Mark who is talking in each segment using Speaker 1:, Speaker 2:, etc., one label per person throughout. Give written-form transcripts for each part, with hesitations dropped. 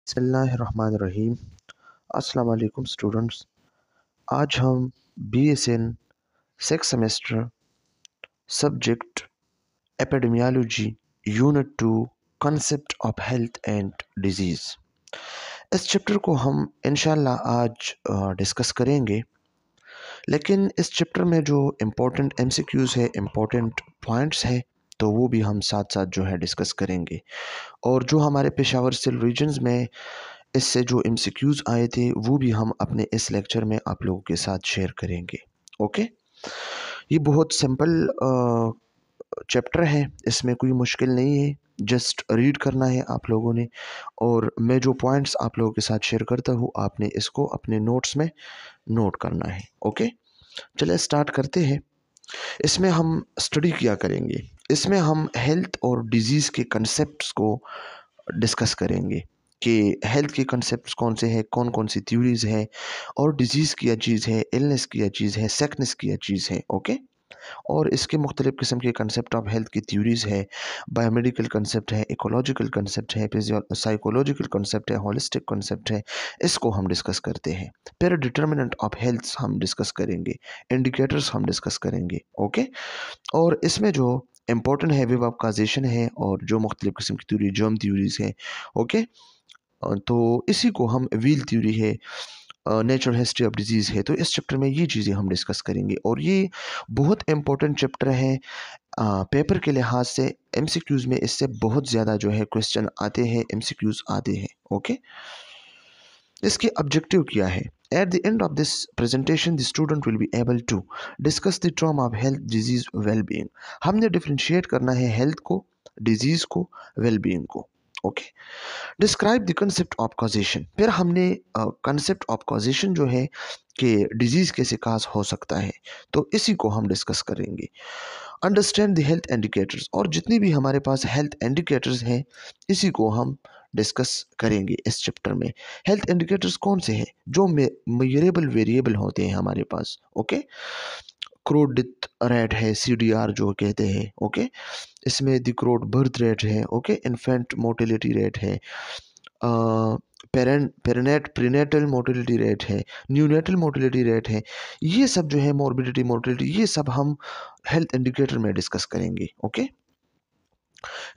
Speaker 1: बिस्मिल्लाहिर्रहमानिर्रहीम। अस्सलाम वालेकुम स्टूडेंट्स। आज हम BSN six semester subject epidemiology unit 2 concept of health and disease इस चैप्टर को हम इंशाल्लाह आज डिस्कस करेंगे। लेकिन इस चैप्टर में जो इम्पोर्टेंट MCQs है, इम्पोर्टेंट पॉइंट्स है, तो वो भी हम साथ साथ जो है डिस्कस करेंगे। और जो हमारे पेशावर सिल रीजन्स में इससे जो MCQs आए थे वो भी हम अपने इस लेक्चर में आप लोगों के साथ शेयर करेंगे। ओके, ये बहुत सिंपल चैप्टर है, इसमें कोई मुश्किल नहीं है, जस्ट रीड करना है आप लोगों ने। और मैं जो पॉइंट्स आप लोगों के साथ शेयर करता हूँ आपने इसको अपने नोट्स में नोट करना है। ओके, चलिए स्टार्ट करते हैं। इसमें हम स्टडी किया करेंगे, इसमें हम हेल्थ और डिजीज़ के कंसेप्ट्स को डिस्कस करेंगे कि हेल्थ के कंसेप्ट्स कौन से हैं, कौन कौन सी थ्योरीज है, और डिजीज़ क्या चीज़ है, इलनेस क्या चीज़ है, सिकनेस क्या चीज़ है। ओके, और इसके मुख्तलिफ़ किस्म के कंसेप्ट ऑफ हेल्थ की थ्योरीज है, बायोमेडिकल कंसेप्ट है, इकोलॉजिकल कंसेप्ट है, साइकोलॉजिकल कंसेप्ट है, होलिस्टिक कंसेप्ट है, इसको हम डिस्कस करते हैं। फिर डिटर्मिनेंट ऑफ हेल्थ हम डिस्कस करेंगे, इंडिकेटर्स हम डिस्कस करेंगे। ओके, और इसमें जो इम्पोर्टेंट है वेव ऑफ काजेशन है, और जो मुख्तलिफ़ किस्म की थ्योरी जर्म थ्योरीज है। ओके, तो इसी को हम व्हील थ्योरी है, नेचुरल हिस्ट्री ऑफ डिजीज़ है, तो इस चैप्टर में ये चीज़ें हम डिस्कस करेंगे। और ये बहुत इंपॉर्टेंट चैप्टर है पेपर के लिहाज से। MCQs में इससे बहुत ज़्यादा जो है क्वेश्चन आते हैं, MCQs आते हैं। ओके, इसके ऑब्जेक्टिव क्या है? At the end of this presentation the student will be able to discuss the term of health disease well being. हमने डिफ्रेंशिएट करना है हेल्थ को, डिजीज़ को, वेल बीइंग को। Okay, describe the concept of causation. फिर हमने concept of causation जो है कि डिजीज़ कैसे काज हो सकता है, तो इसी को हम डिस्कस करेंगे। अंडरस्टैंड द हेल्थ इंडिकेटर्स, और जितनी भी हमारे पास हेल्थ इंडिकेटर्स हैं इसी को हम डिस्कस करेंगे इस चैप्टर में। हेल्थ इंडिकेटर्स कौन से हैं? जो मेजरेबल वेरिएबल होते हैं हमारे पास। ओके, क्रोड डेथ रेट है, CDR जो कहते हैं। ओके, इसमें द क्रोड बर्थ रेट है। ओके, इन्फेंट मोर्टेलिटी रेट है, प्रीनेटल मोर्टेलिटी रेट है, न्यूनेटल मोर्टेलिटी रेट है। ये सब जो है मॉर्बिडिटी मोर्टेलिटी, ये सब हम हेल्थ इंडिकेटर में डिस्कस करेंगे। Okay,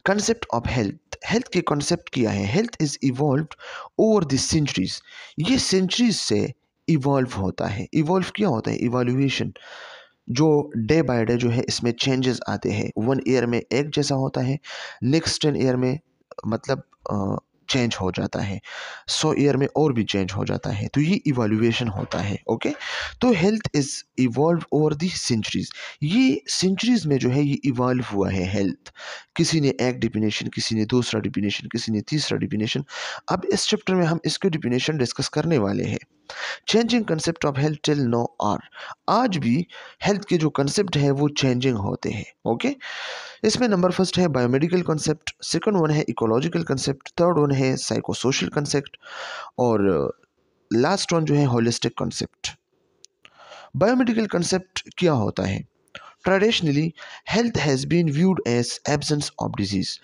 Speaker 1: concept of health. Health के कॉन्सेप्ट क्या है? Health is evolved over the centuries. ये सेंचुरीज से इवॉल्व होता है। इवॉल्व क्या होता है? इवोल्यूशन। जो डे बाय डे जो है इसमें चेंजेस आते हैं। 1 ईयर में एक जैसा होता है, नेक्स्ट 10 ईयर में मतलब चेंज हो जाता है, 100 ईयर में और भी चेंज हो जाता है, तो ये इवोल्यूशन होता है। ओके, तो health is evolve over the centuries. ये सेंचुरीज में जो है ये इवॉल्व हुआ है हेल्थ। किसी ने एक डिफिनेशन, किसी ने दूसरा डिफिनेशन, किसी ने तीसरा डिफिनेशन। अब इस चैप्टर में हम इसके डिफिनेशन डिस्कस करने वाले हैं। Changing concept of health till now are. आज भी हेल्थ के जो कंसेप्ट है वो चेंजिंग होते हैं। ओके, इसमें नंबर फर्स्ट है बायोमेडिकल कंसेप्ट, सेकंड वन है इकोलॉजिकल कंसेप्ट, थर्ड वन है साइको सोशल कंसेप्ट, और लास्ट वन जो है होलिस्टिक कंसेप्ट। बायोमेडिकल कंसेप्ट क्या होता है? Traditionally health has been viewed as absence of disease.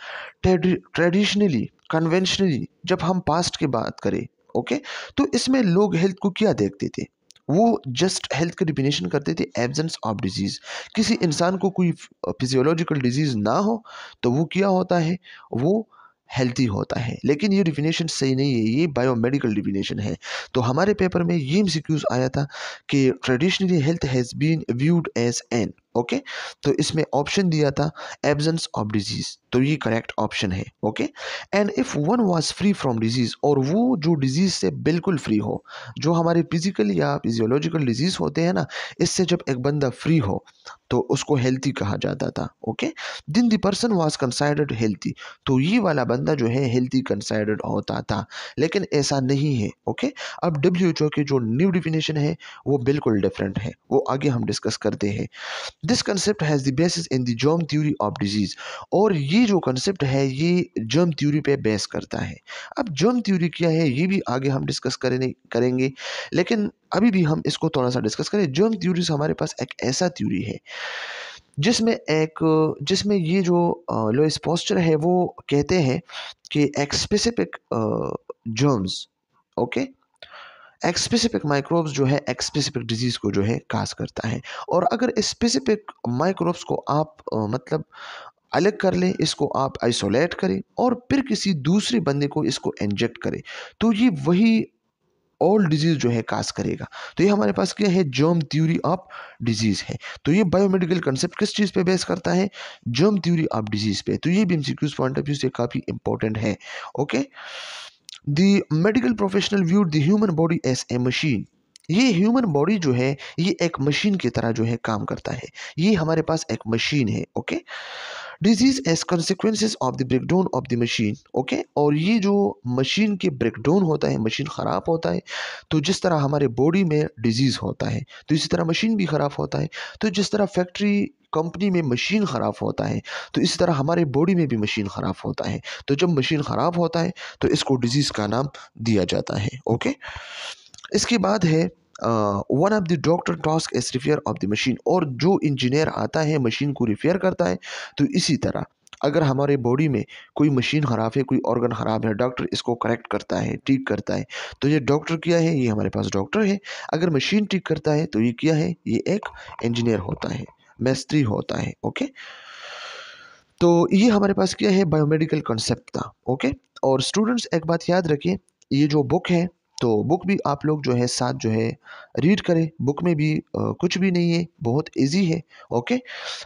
Speaker 1: Traditionally, conventionally, जब हम पास्ट की बात करें, ओके, तो इसमें लोग हेल्थ को क्या देखते थे? वो जस्ट हेल्थ की डिफिनेशन करते थे एब्सेंस ऑफ डिजीज। किसी इंसान को कोई फिजियोलॉजिकल डिजीज ना हो तो वो क्या होता है? वो हेल्थी होता है। लेकिन ये डिफिनेशन सही नहीं है, ये बायोमेडिकल डिफिनेशन है। तो हमारे पेपर में ये MCQs आया था कि traditionally health has been viewed as an. Okay, तो इसमें ऑप्शन दिया था एब्सेंस ऑफ डिजीज, तो ये करेक्ट ऑप्शन है। Okay, and if one was free from disease, और वो जो डिजीज से बिल्कुल फ्री हो, जो हमारे फिजिकल या फिजियोलॉजिकल डिजीज होते हैं ना, इससे जब एक बंदा फ्री हो तो उसको हेल्थी कहा जाता था। ओके, दिन the person was considered healthy, तो ये वाला बंदा जो है हेल्थी कंसाइडर्ड होता था। लेकिन ऐसा नहीं है। ओके, अब WHO की जो न्यू डिफिनेशन है वो बिल्कुल डिफरेंट है, वो आगे हम डिस्कस करते हैं। This concept has the basis in the germ theory of disease, और ये जो कंसेप्ट है ये जर्म थ्योरी पे बेस करता है। अब जर्म थ्योरी क्या है ये भी आगे हम डिस्कस करेंगे, लेकिन अभी भी हम इसको थोड़ा सा डिस्कस करें। जर्म थ्योरी से हमारे पास एक ऐसा थ्योरी है जिसमें ये जो लोइस पोस्चर है वो कहते हैं कि एक स्पेसिफिक जर्म्स, ओके। एक स्पेसिफिक माइक्रोब्स जो है एक स्पेसिफिक डिजीज़ को जो है काज करता है। और अगर स्पेसिफिक माइक्रोब्स को आप मतलब अलग कर लें, इसको आप आइसोलेट करें और फिर किसी दूसरे बंदे को इसको इंजेक्ट करें, तो ये वही ऑल डिजीज जो है काज करेगा। तो ये हमारे पास क्या है, जर्म थ्योरी ऑफ डिजीज है। तो ये बायोमेडिकल कंसेप्ट किस चीज़ पे बेस करता है, जर्म थ्योरी ऑफ डिजीज पे। तो ये भी एमसीक्यूज पॉइंट ऑफ व्यू से काफ़ी इंपॉर्टेंट है, okay. The medical professional viewed the human body as a machine. ये ह्यूमन बॉडी जो है ये एक मशीन की तरह जो है काम करता है, ये हमारे पास एक मशीन है, okay. Disease as consequences of the breakdown of the machine, okay. और ये जो मशीन के ब्रेकडाउन होता है, मशीन ख़राब होता है, तो जिस तरह हमारे बॉडी में डिजीज़ होता है तो इसी तरह मशीन भी ख़राब होता है। तो जिस तरह फैक्ट्री कंपनी में मशीन ख़राब होता है तो इसी तरह हमारे बॉडी में भी मशीन ख़राब होता है। तो जब मशीन ख़राब होता है तो इसको डिजीज़ का नाम दिया जाता है, ओके। इसके बाद है one of the doctor task is repair of the machine. और जो इंजीनियर आता है मशीन को रिपेयर करता है। तो इसी तरह अगर हमारे बॉडी में कोई मशीन ख़राब है, कोई ऑर्गन ख़राब है, डॉक्टर इसको करेक्ट करता है, ठीक करता है। तो ये डॉक्टर क्या है, ये हमारे पास डॉक्टर है। अगर मशीन ठीक करता है तो ये क्या है, ये एक इंजीनियर होता है, मिस्त्री होता है, ओके। तो ये हमारे पास क्या है, बायोमेडिकल कॉन्सेप्ट था, ओके। और स्टूडेंट्स एक बात याद रखिए, ये जो बुक है तो बुक भी आप लोग जो है साथ जो है रीड करें। बुक में भी कुछ भी नहीं है, बहुत इजी है, ओके।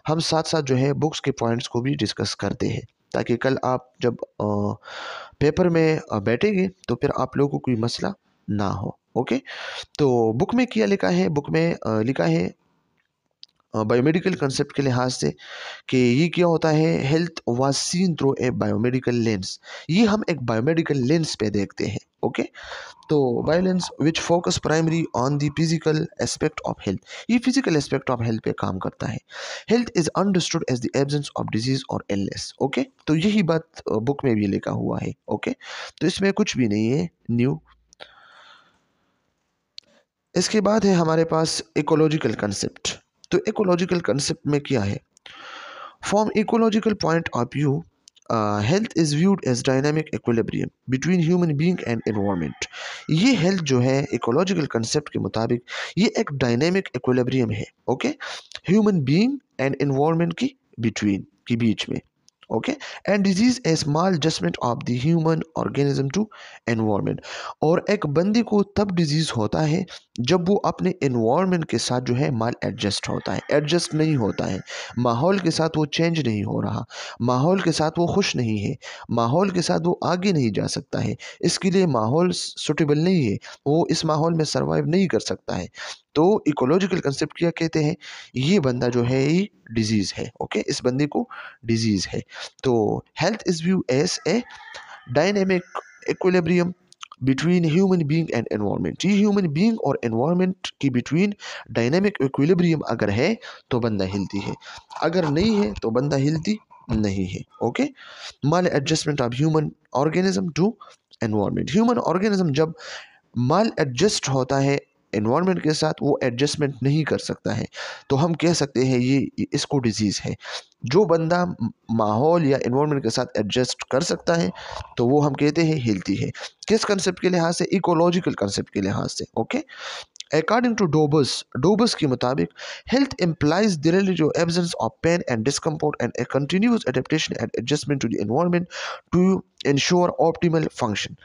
Speaker 1: हम साथ साथ जो है बुक्स के पॉइंट्स को भी डिस्कस करते हैं ताकि कल आप जब पेपर में बैठेंगे तो फिर आप लोगों को कोई मसला ना हो, ओके। तो बुक में क्या लिखा है, बुक में लिखा है बायोमेडिकल कंसेप्ट के लिहाज से कि ये क्या होता है, health was seen through a biomedical lens. ये हम एक बायोमेडिकल लेंस पे देखते हैं, ओके। तो बायोलेंस which focus primary on the physical aspect of health. ये फिजिकल एस्पेक्ट ऑफ हेल्थ पे काम करता है। Health is understood as the absence of disease और इलनेस, ओके। तो यही बात बुक में भी लिखा हुआ है, ओके। तो इसमें कुछ भी नहीं है न्यू। इसके बाद है हमारे पास इकोलॉजिकल कंसेप्ट। तो इकोलॉजिकल कंसेप्ट में क्या है, from ecological point of view health is viewed as dynamic equilibrium between human being and environment. ये हेल्थ जो है इकोलॉजिकल कंसेप्ट के मुताबिक ये एक डायनामिक इक्विलिब्रियम है, okay. Human being and environment की बिटवीन के बीच में, okay. And disease a small adjustment of the human organism to environment. और एक बंदे को तब डिजीज होता है जब वो अपने एनवायरनमेंट के साथ जो है माल एडजस्ट होता है, एडजस्ट नहीं होता है, माहौल के साथ वो चेंज नहीं हो रहा, माहौल के साथ वो खुश नहीं है, माहौल के साथ वो आगे नहीं जा सकता है, इसके लिए माहौल सुटेबल नहीं है, वो इस माहौल में सर्वाइव नहीं कर सकता है। तो इकोलॉजिकल कंसेप्ट क्या कहते हैं, ये बंदा जो है ये डिजीज़ है, ओके। इस बंदे को डिजीज़ है। तो health is view as a dynamic equilibrium between human being and environment. ये ह्यूमन बीइंग और एनवायरनमेंट के बिटवीन डायनेमिक इक्विलिब्रियम अगर है तो बंदा हेल्दी है, अगर नहीं है तो बंदा हेल्दी नहीं है, okay. Maladjustment of human organism to environment. Human organism जब माल एडजस्ट होता है एनवायरनमेंट के साथ, वो एडजस्टमेंट नहीं कर सकता है, तो हम कह सकते हैं ये इसको डिजीज़ है। जो बंदा माहौल या एनवायरनमेंट के साथ एडजस्ट कर सकता है तो वो हम कहते हैं हेल्थी है। किस कंसेप्ट के लिहाज से, इकोलॉजिकल कंसेप्ट के लिहाज से, ओके। अकॉर्डिंग टू डोबस के मुताबिक health implies the relative absence of pain and discomfort and a continuous adaptation and adjustment to the environment to ensure optimal function।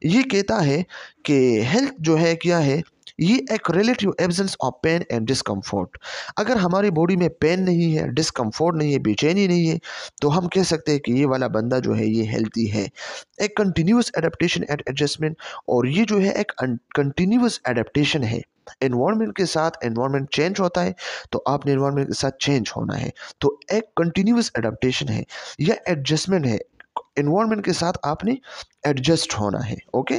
Speaker 1: ये कहता है कि हेल्थ जो है क्या है, ये एक relative absence of pain and discomfort. अगर हमारी बॉडी में पेन नहीं है, डिस्कम्फोर्ट नहीं है, बेचैनी नहीं है, तो हम कह सकते हैं कि ये वाला बंदा जो है ये हेल्थी है। एक कंटिन्यूस एडेप्टेशन एंड एडजस्टमेंट, और ये जो है एक कंटिन्यूस एडेप्टेशन है एनवायरनमेंट के साथ। एनवायरनमेंट चेंज होता है तो आपने एनवायरनमेंट के साथ चेंज होना है। तो एक कंटिन्यूस एडेप्टेशन है या एडजस्टमेंट है, एनवायरनमेंट के साथ आपने एडजस्ट होना है, ओके।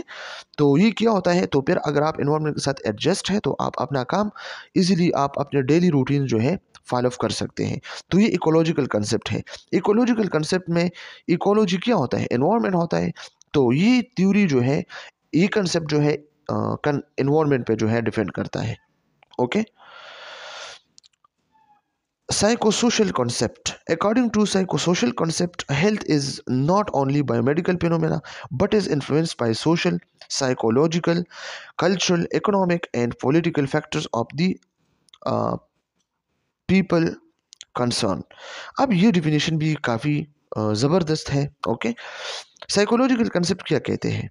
Speaker 1: तो ये क्या होता है, तो फिर अगर आप एनवायरनमेंट के साथ एडजस्ट है तो आप अपना काम इजीली आप अपने डेली रूटीन जो है फॉलो कर सकते हैं। तो ये इकोलॉजिकल कंसेप्ट है। इकोलॉजिकल कंसेप्ट में इकोलॉजी क्या होता है, एनवायरनमेंट होता है। तो ये थ्योरी जो है, ये कंसेप्ट जो है एनवायरनमेंट पे जो है डिपेंड करता है, okay. Psychosocial concept. According to psychosocial concept, health is not only biomedical phenomena but is influenced by social, psychological, cultural, economic, and political factors of the uh, people concerned. अब ये definition भी काफ़ी ज़बरदस्त है। Okay, psychological concept क्या कहते हैं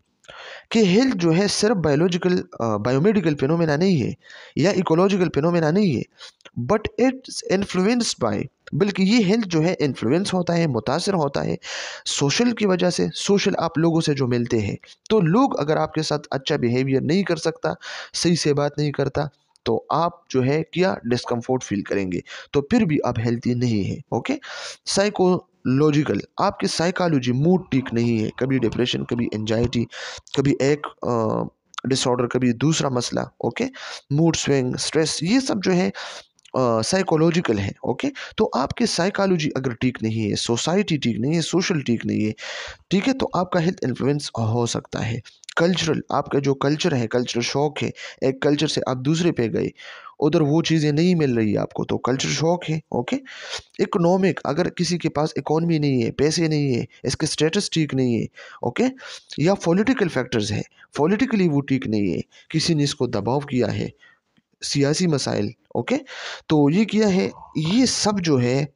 Speaker 1: कि हेल्थ जो है सिर्फ बायोलॉजिकल बायोमेडिकल फिनोमेना नहीं है या इकोलॉजिकल फिनोमेना नहीं है, बट इट्स इन्फ्लुएंस्ड बाय, बल्कि ये हेल्थ जो है इन्फ्लुएंस होता है, मुतासर होता है सोशल की वजह से। सोशल, आप लोगों से जो मिलते हैं, तो लोग अगर आपके साथ अच्छा बिहेवियर नहीं कर सकता, सही से बात नहीं करता, तो आप जो है क्या डिस्कम्फोर्ट फील करेंगे, तो फिर भी आप हेल्थी नहीं है। ओके, साइकोलॉजिकल, आपकी साइकोलॉजी, मूड ठीक नहीं है, कभी डिप्रेशन, कभी एंजाइटी, कभी एक डिसऑर्डर, कभी दूसरा मसला। ओके, मूड स्विंग, स्ट्रेस, ये सब जो है साइकोलॉजिकल है। ओके, तो आपकी साइकोलॉजी अगर ठीक नहीं है, सोसाइटी ठीक नहीं है, सोशल ठीक नहीं है, ठीक है, तो आपका हेल्थ इन्फ्लुएंस हो सकता है। कल्चरल, आपका जो कल्चर है, कल्चरल शॉक है, एक कल्चर से आप दूसरे पे गए, उधर वो चीज़ें नहीं मिल रही है आपको, तो कल्चर शॉक है। ओके, इकोनॉमिक, अगर किसी के पास इकोनॉमी नहीं है, पैसे नहीं है, इसके स्टेटस ठीक नहीं है। ओके, या पॉलिटिकल फैक्टर्स है, पॉलिटिकली वो ठीक नहीं है, किसी ने इसको दबाव किया है, सियासी मसाइल। ओके, तो ये किया है, ये सब जो है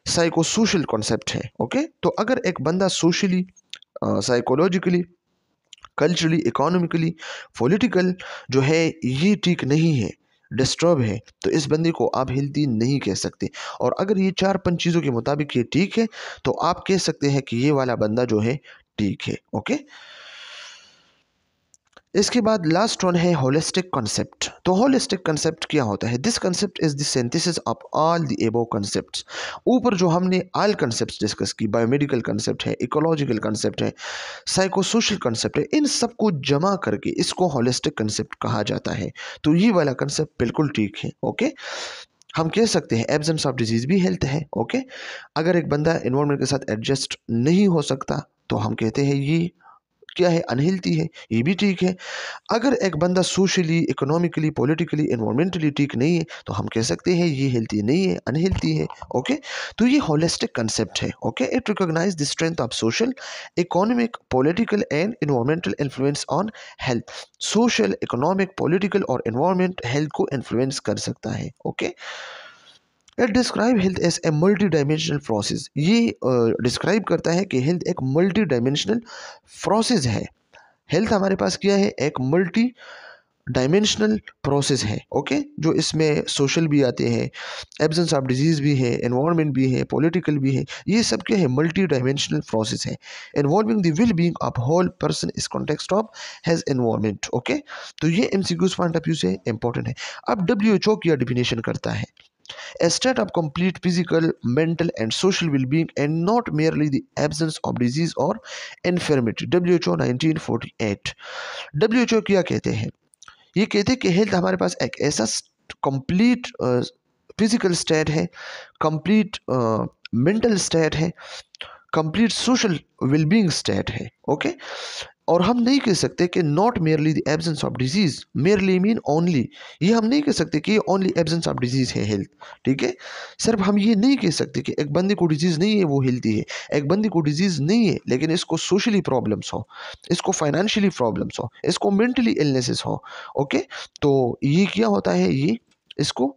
Speaker 1: साइकोसोशल कॉन्सेप्ट है। ओके, तो अगर एक बंदा socially, psychologically, culturally, economically, political जो है ये ठीक नहीं है, डिस्टर्ब है, तो इस बंदे को आप हेल्दी नहीं कह सकते। और अगर ये 4-5 चीज़ों के मुताबिक ये ठीक है, तो आप कह सकते हैं कि ये वाला बंदा जो है ठीक है। ओके, इसके बाद लास्ट वन है होलिस्टिक कॉन्सेप्ट। तो होलिस्टिक कॉन्सेप्ट क्या होता है? This concept is the synthesis of all the above concepts. ऊपर जो हमने ऑल कॉन्सेप्ट्स डिस्कस की, बायोमेडिकल कॉन्सेप्ट है, इकोलॉजिकल कॉन्सेप्ट है, साइकोसोशल कॉन्सेप्ट है, इन सबको जमा करके इसको होलिस्टिक कॉन्सेप्ट कहा जाता है। तो ये वाला कॉन्सेप्ट बिल्कुल ठीक है। ओके, हम कह सकते हैं एब्सेंस ऑफ डिजीज भी हेल्थ है। ओके, अगर एक बंदा एनवायरनमेंट के साथ एडजस्ट नहीं हो सकता, तो हम कहते हैं ये क्या है, अनहेल्थी है, ये भी ठीक है। अगर एक बंदा सोशली, इकोनॉमिकली, पॉलिटिकली, एनवायरमेंटली ठीक नहीं है, तो हम कह सकते हैं ये हेल्थी नहीं है, अनहेल्थी है। ओके, तो ये होलिस्टिक कंसेप्ट है। Okay, it recognise the strength of social, economic, political and environmental influence on health. Social, economic, political और एनवायरमेंट हेल्थ को इन्फ्लुएंस कर सकता है। Okay, it describe health as a multi dimensional process. ये describe करता है कि हेल्थ एक मल्टी डायमेंशनल प्रोसेस है। हेल्थ हमारे पास क्या है, एक मल्टी डायमेंशनल प्रोसेस है। ओके, जो इसमें सोशल भी आते हैं, एब्सेंस ऑफ डिजीज भी है, एनवायरनमेंट भी है, पॉलिटिकल भी है, ये सब क्या है, मल्टी डायमेंशनल प्रोसेस है, involving the well being of whole person is context of has environment. Okay, तो ये एमसीक्यूज पॉइंट ऑफ व्यू से इंपॉर्टेंट है। अब डब्ल्यूएचओ क्या डिफिनेशन करता है? A state of complete physical, mental, and social well-being, and not merely the absence of disease or infirmity. WHO 1948। WHO क्या कहते हैं? ये कहते हैं कि हेल्थ हमारे पास एक ऐसा कंप्लीट फिजिकल स्टेट है, कंप्लीट मेंटल स्टेट है, कंप्लीट सोशल वेलबींग स्टेट है। ओके, और हम नहीं कह सकते कि not merely the absence of disease, merely mean only, ये हम नहीं कह सकते कि ओनली एब्सेंस ऑफ डिजीज है हेल्थ। ठीक है, सिर्फ हम ये नहीं कह सकते कि एक बंदे को डिजीज नहीं है वो हेल्थी है, एक बंदे को डिजीज नहीं है लेकिन इसको सोशली प्रॉब्लम्स हो, इसको फाइनेंशियली प्रॉब्लम्स हो, इसको मेंटली इलनेसेस हो। ओके, तो ये क्या होता है, ये इसको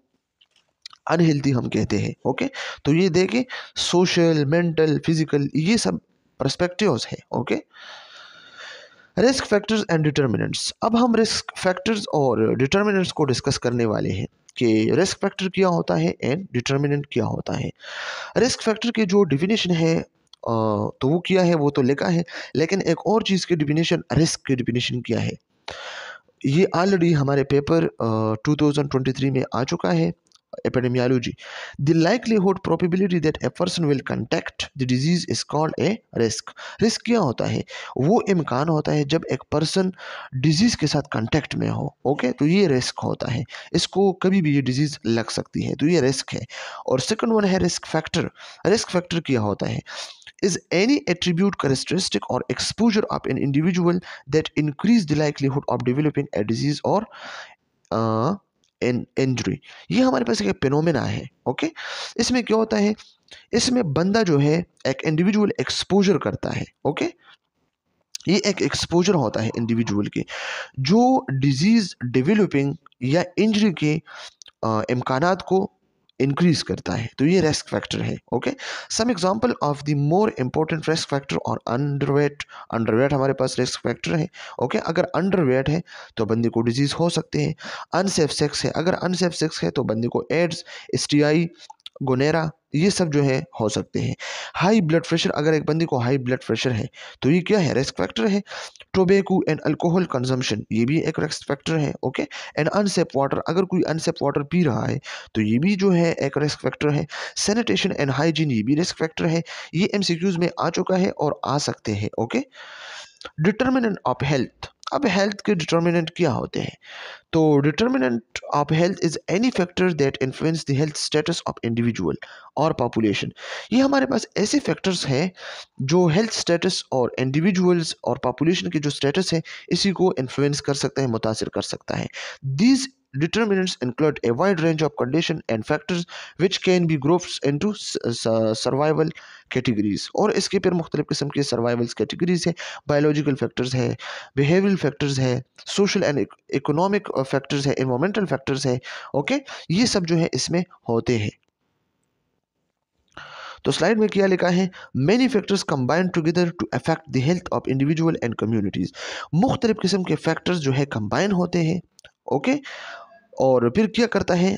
Speaker 1: अनहेल्थी हम कहते हैं। ओके, तो ये देखें, सोशल, मेंटल, फिजिकल, ये सब पर्सपेक्टिव्स है। Okay, risk factors and determinants. अब हम रिस्क फैक्टर्स और डिटर्मिनेंट्स को डिस्कस करने वाले हैं कि रिस्क फैक्टर क्या होता है एंड डिटर्मिनेंट क्या होता है। रिस्क फैक्टर की जो डिफिनेशन है तो वो क्या है, वो तो लिखा है, लेकिन एक और चीज़ की डिफिनेशन, रिस्क की डिफिनेशन क्या है, ये ऑलरेडी हमारे पेपर 2023 में आ चुका है, epidemiology. The likelihood probability that a person will contract the disease is called a risk. Risk क्या होता है, वो इम्कान होता है जब एक पर्सन डिजीज के साथ कांटेक्ट में हो। ओके, तो ये रिस्क होता है, इसको कभी भी ये डिजीज लग सकती है, तो ये रिस्क है। और सेकंड वन है रिस्क फैक्टर। रिस्क फैक्टर क्या होता है, is any attribute, characteristic or exposure of an individual that increase the likelihood of developing a disease or uh, injury, ये हमारे पास एक फिनोमेना है। ओके, इसमें क्या होता है, इसमें बंदा जो है एक इंडिविजुअल एक्सपोजर करता है। ओके, ये एक एक्सपोजर होता है इंडिविजुअल के, जो डिजीज डेवलपिंग या इंजरी के इम्कानात को इंक्रीज करता है। तो ये रिस्क फैक्टर है। Okay, some example of the more important risk factor और अंडरवेट। अंडरवेट हमारे पास रिस्क फैक्टर है। ओके, अगर अंडरवेट है तो बंदे को डिजीज हो सकते हैं। अनसेफ सेक्स है, अगर अनसेफ सेक्स है तो बंदे को एड्स, एसटीआई, गोनेरा, ये सब जो है हो सकते हैं। हाई ब्लड प्रेशर, अगर एक बंदे को हाई ब्लड प्रेशर है तो ये क्या है, रिस्क फैक्टर है। टोबैको एंड अल्कोहल कंजम्पशन, ये भी एक रिस्क फैक्टर है। ओके, एंड अनसेफ वाटर, अगर कोई अनसेफ वाटर पी रहा है तो ये भी जो है एक रिस्क फैक्टर है। सैनिटेशन एंड हाइजीन, ये भी रिस्क फैक्टर है। ये एमसीक्यूज में आ चुका है और आ सकते हैं। ओके, डिटर्मिनेंट ऑफ हेल्थ, अब हेल्थ के डिटर्मिनेंट क्या होते हैं? तो determinant of health is any factor that influence the health status of individual और पॉपुलेशन। ये हमारे पास ऐसे फैक्टर्स हैं जो हेल्थ स्टेटस और इंडिविजुअल्स और पॉपुलेशन की जो स्टेटस है इसी को इन्फ्लुएंस कर सकता है, मुतासिर कर सकता है। These determinants include a wide range of condition and factors which can be grouped into survival categories। और इसके फिर मुख्तलिफ किस्म के सर्वाइवल्स कैटेगरीज है। बायोलॉजिकल फैक्टर्स है, बिहेवियरल फैक्टर्स है, सोशल एंड इकोनॉमिक फैक्टर्स है, एनवायरमेंटल फैक्टर्स है। ओके, ये सब जो है इसमें होते हैं। तो स्लाइड में क्या लिखा है, many factors combine together to affect the health of individual and communities. मुख्तलिफ किस्म के फैक्टर्स जो है कंबाइन होते हैं। ओके, और फिर क्या करता है,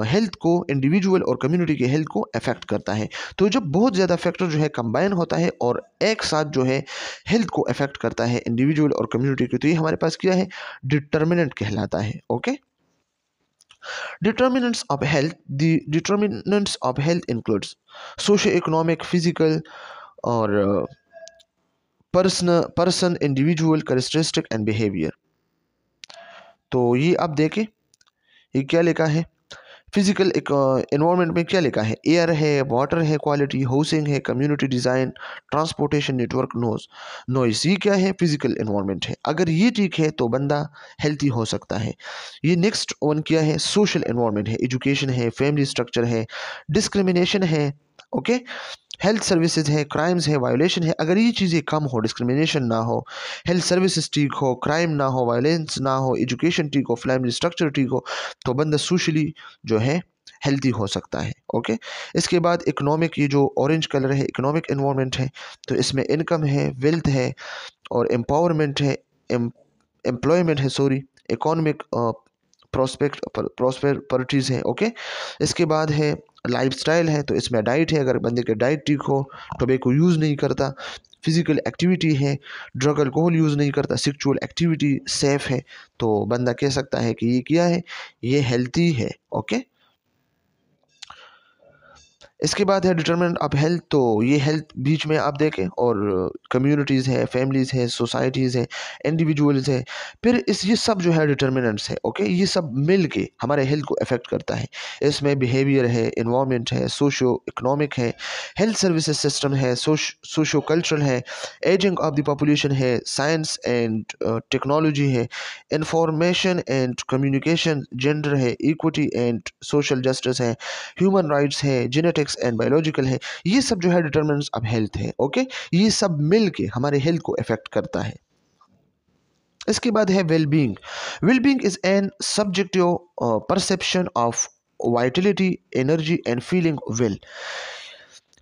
Speaker 1: हेल्थ को, इंडिविजुअल और कम्युनिटी के हेल्थ को अफेक्ट करता है। तो जब बहुत ज़्यादा फैक्टर जो है कंबाइन होता है और एक साथ जो है हेल्थ को अफेक्ट करता है इंडिविजुअल और कम्युनिटी की, तो ये हमारे पास क्या है, डिटर्मिनेंट कहलाता है। Okay, determinants of health, the determinants of health includes socio-economic, physical और person individual characteristic and behaviour. तो ये आप देखें, ये क्या लिखा है, फिजिकल इन्वायरमेंट में क्या लिखा है, एयर है, वाटर है, क्वालिटी, हाउसिंग है, community design, transportation network, noise, ये क्या है, फिजिकल इन्वायरमेंट है। अगर ये ठीक है तो बंदा हेल्थी हो सकता है। ये नेक्स्ट वन क्या है, सोशल इन्वायरमेंट है, एजुकेशन है, फैमिली स्ट्रक्चर है, डिस्क्रिमिनेशन है। ओके, हेल्थ सर्विसेज है, क्राइम्स है, वायोलेशन है। अगर ये चीज़ें कम हो, डिस्क्रिमिनेशन ना हो, हेल्थ सर्विसेज ठीक हो, क्राइम ना हो, वायलेंस ना हो, एजुकेशन ठीक हो, फैमिली स्ट्रक्चर ठीक हो, तो बंदा सोशली जो है हेल्थी हो सकता है। ओके, इसके बाद इकोनॉमिक, ये जो ऑरेंज कलर है इकोनॉमिक इन्वायरमेंट है, तो इसमें इनकम है, वेल्थ है और एम्पावरमेंट है, एम्प्लॉयमेंट है, सॉरी, इकोनॉमिक प्रॉस्पेरिटीज़ है। ओके, इसके बाद है लाइफस्टाइल है, तो इसमें डाइट है, अगर बंदे के डाइट ठीक हो, टोबैको यूज़ नहीं करता, फिजिकल एक्टिविटी है, ड्रग अल्कोहल यूज़ नहीं करता, सेक्सुअल एक्टिविटी सेफ है, तो बंदा कह सकता है कि ये क्या है, ये हेल्थी है। ओके, इसके बाद है डिटरमिनेंट ऑफ हेल्थ, तो ये हेल्थ बीच में आप देखें, और कम्युनिटीज़ है, फैमिलीज़ है, सोसाइटीज़ है, इंडिविजुअल्स है, फिर इस ये सब जो है डिटरमिनेंट्स है। ओके, ये सब मिल के हमारे हेल्थ को अफेक्ट करता है। इसमें बिहेवियर है, इन्वायरमेंट है, सोशो इकोनॉमिक है, हेल्थ सर्विसेज सिस्टम है, सोशो कल्चरल है, एजिंग ऑफ द पॉपुलेशन है, साइंस एंड टेक्नोलॉजी है, इंफॉर्मेशन एंड कम्युनिकेशन, जेंडर है, इक्विटी एंड सोशल जस्टिस है, ह्यूमन राइट्स है, जेनेटिक्स एंड बायोलॉजिकल है। ये सब जो है डिटरमिनेंट्स ऑफ हेल्थ है। ओके, ये सब मिल के हमारे हेल्थ को अफेक्ट करता है। इसके बाद है wellbeing. Wellbeing is an subjective perception of Vitality, energy and feeling well.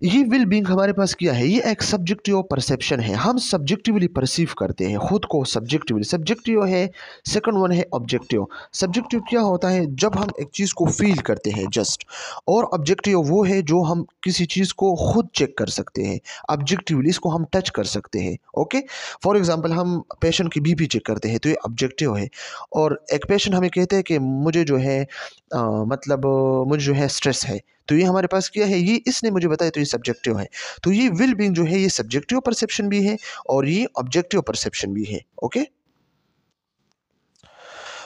Speaker 1: ये विल बीइंग हमारे पास क्या है, ये एक सब्जेक्टिव परसेप्शन है, हम सब्जेक्टिवली परसीव करते हैं खुद को सब्जेक्टिवली। सब्जेक्टिव है, सेकंड वन है ऑब्जेक्टिव। सब्जेक्टिव क्या होता है, जब हम एक चीज़ को फील करते हैं जस्ट, और ऑब्जेक्टिव वो है जो हम किसी चीज़ को खुद चेक कर सकते हैं ऑब्जेक्टिवली, इसको हम टच कर सकते हैं। ओके, फॉर एग्जांपल हम पेशेंट की बीपी चेक करते हैं, तो ये ऑब्जेक्टिव है। और एक पेशेंट हमें कहते हैं कि मुझे जो है मुझे जो है स्ट्रेस है, तो ये हमारे पास क्या है, ये इसने मुझे बताया, तो ये सब्जेक्टिव है। तो ये विल बीइंग जो है ये सब्जेक्टिव परसेप्शन भी है और ये ऑब्जेक्टिव परसेप्शन भी है। Okay,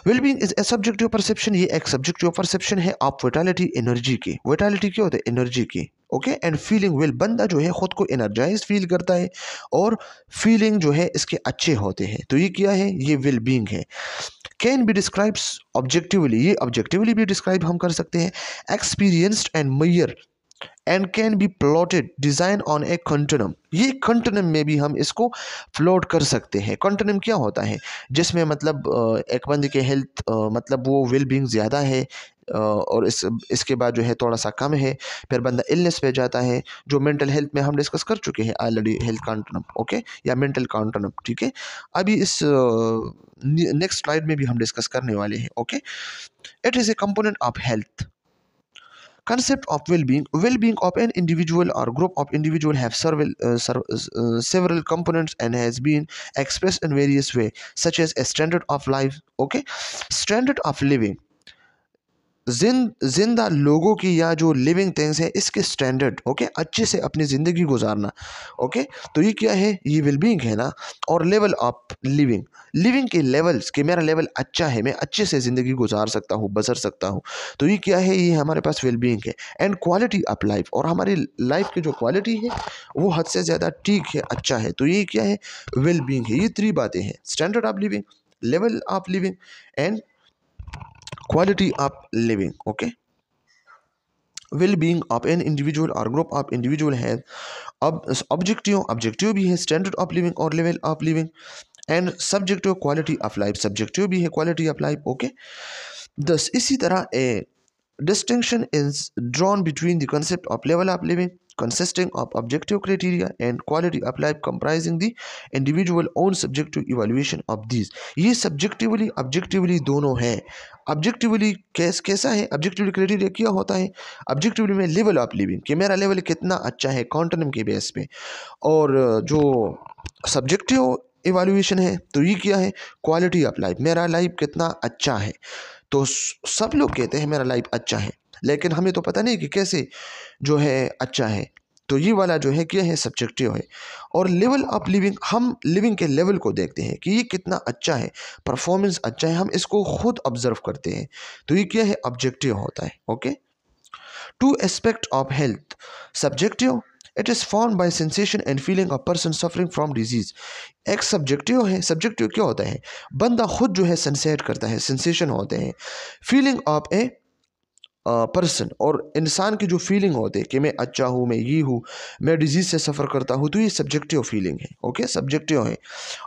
Speaker 1: will being is a subjective perception, ये एक सब्जेक्टिव परसेप्शन है ऑफ विटालिटी, एनर्जी की। विटालिटी क्या होता है, एनर्जी की। ओके एंड फीलिंग वेल, बंदा जो है खुद को एनर्जाइज फील करता है और फीलिंग जो है इसके अच्छे होते हैं। तो ये क्या है, ये वेल बीइंग है। कैन बी डिस्क्राइब्स ऑब्जेक्टिवली, ये ऑब्जेक्टिवली भी डिस्क्राइब हम कर सकते हैं। Experienced and mayor and can be plotted design on a continuum, ये कंटिन्यूम में भी हम इसको प्लॉट कर सकते हैं। कंटिन्यूम क्या होता है, जिसमें मतलब एक बंदे के हेल्थ मतलब वो वेल बीइंग ज़्यादा है और इसके बाद जो है थोड़ा सा कम है, फिर बंदा इलनेस पे जाता है, जो मेंटल हेल्थ में हम डिस्कस कर चुके हैं ऑलरेडी, हेल्थ कंटिन्यूम ओके, या मेंटल कंटिन्यूम, ठीक है। अभी इस नेक्स्ट स्लाइड में भी हम डिस्कस करने वाले हैं okay. It is a component of health. Concept of well-being. Well-being of an individual or group of individual have several components and has been expressed in various ways, such as a standard of life. Okay, standard of living. जिंदा लोगों की या जो living things है इसके standard okay, अच्छे से अपनी ज़िंदगी गुजारना ओके। तो ये क्या है, ये वेलबींग है ना। और लेवल ऑफ लिविंग, लिविंग के लेवल्स कि मेरा लेवल अच्छा है, मैं अच्छे से ज़िंदगी गुजार सकता हूँ, बसर सकता हूँ। तो ये क्या है, ये हमारे पास वेलबींग है। एंड क्वालिटी ऑफ लाइफ, और हमारी लाइफ की जो क्वालिटी है वो हद से ज़्यादा ठीक है, अच्छा है। तो ये क्या है, वेलबींग है। ये 3 बातें हैं, standard of living, level of living and quality of living okay। well-being of an individual or group of individual है अब ऑब्जेक्टिव भी है, स्टैंडर्ड ऑफ लिविंग और level of living, and subjective quality of life, subjective भी है quality of life okay. दस इसी तरह ए distinction is drawn between the concept of level of living consisting of objective criteria and quality of life comprising the individual own subjective evaluation of these। ये subjectively objectively दोनों है। objectively कैसा है, objectively criteria क्या होता है, objectively में level of living कि मेरा लेवल कितना अच्छा है कॉन्टिन्यूम के बेस पे, और जो subjective इवाल्यूएशन है तो ये क्या है, क्वालिटी ऑफ लाइफ, मेरा लाइफ कितना अच्छा है। तो सब लोग कहते हैं मेरा लाइफ अच्छा है, लेकिन हमें तो पता नहीं कि कैसे जो है अच्छा है। तो ये वाला जो है क्या है, सब्जेक्टिव है। और लेवल ऑफ लिविंग, हम लिविंग के लेवल को देखते हैं कि ये कितना अच्छा है, परफॉर्मेंस अच्छा है, हम इसको खुद ऑब्जर्व करते हैं। तो ये क्या है, ऑब्जेक्टिव होता है okay. To aspect of health, subjective, it is form by sensation and feeling of person suffering from disease. एक सब्जेक्टिव है, सब्जेक्टिव क्या होता है, बंदा खुद जो है सेंसेट करता है, सेंसेशन होते हैं। फीलिंग ऑफ ए पर्सन, और इंसान की जो फीलिंग होती है कि मैं अच्छा हूँ, मैं ये हूँ, मैं डिजीज़ से सफ़र करता हूँ, तो ये सब्जेक्टिव फीलिंग है ओके, सब्जेक्टिव है।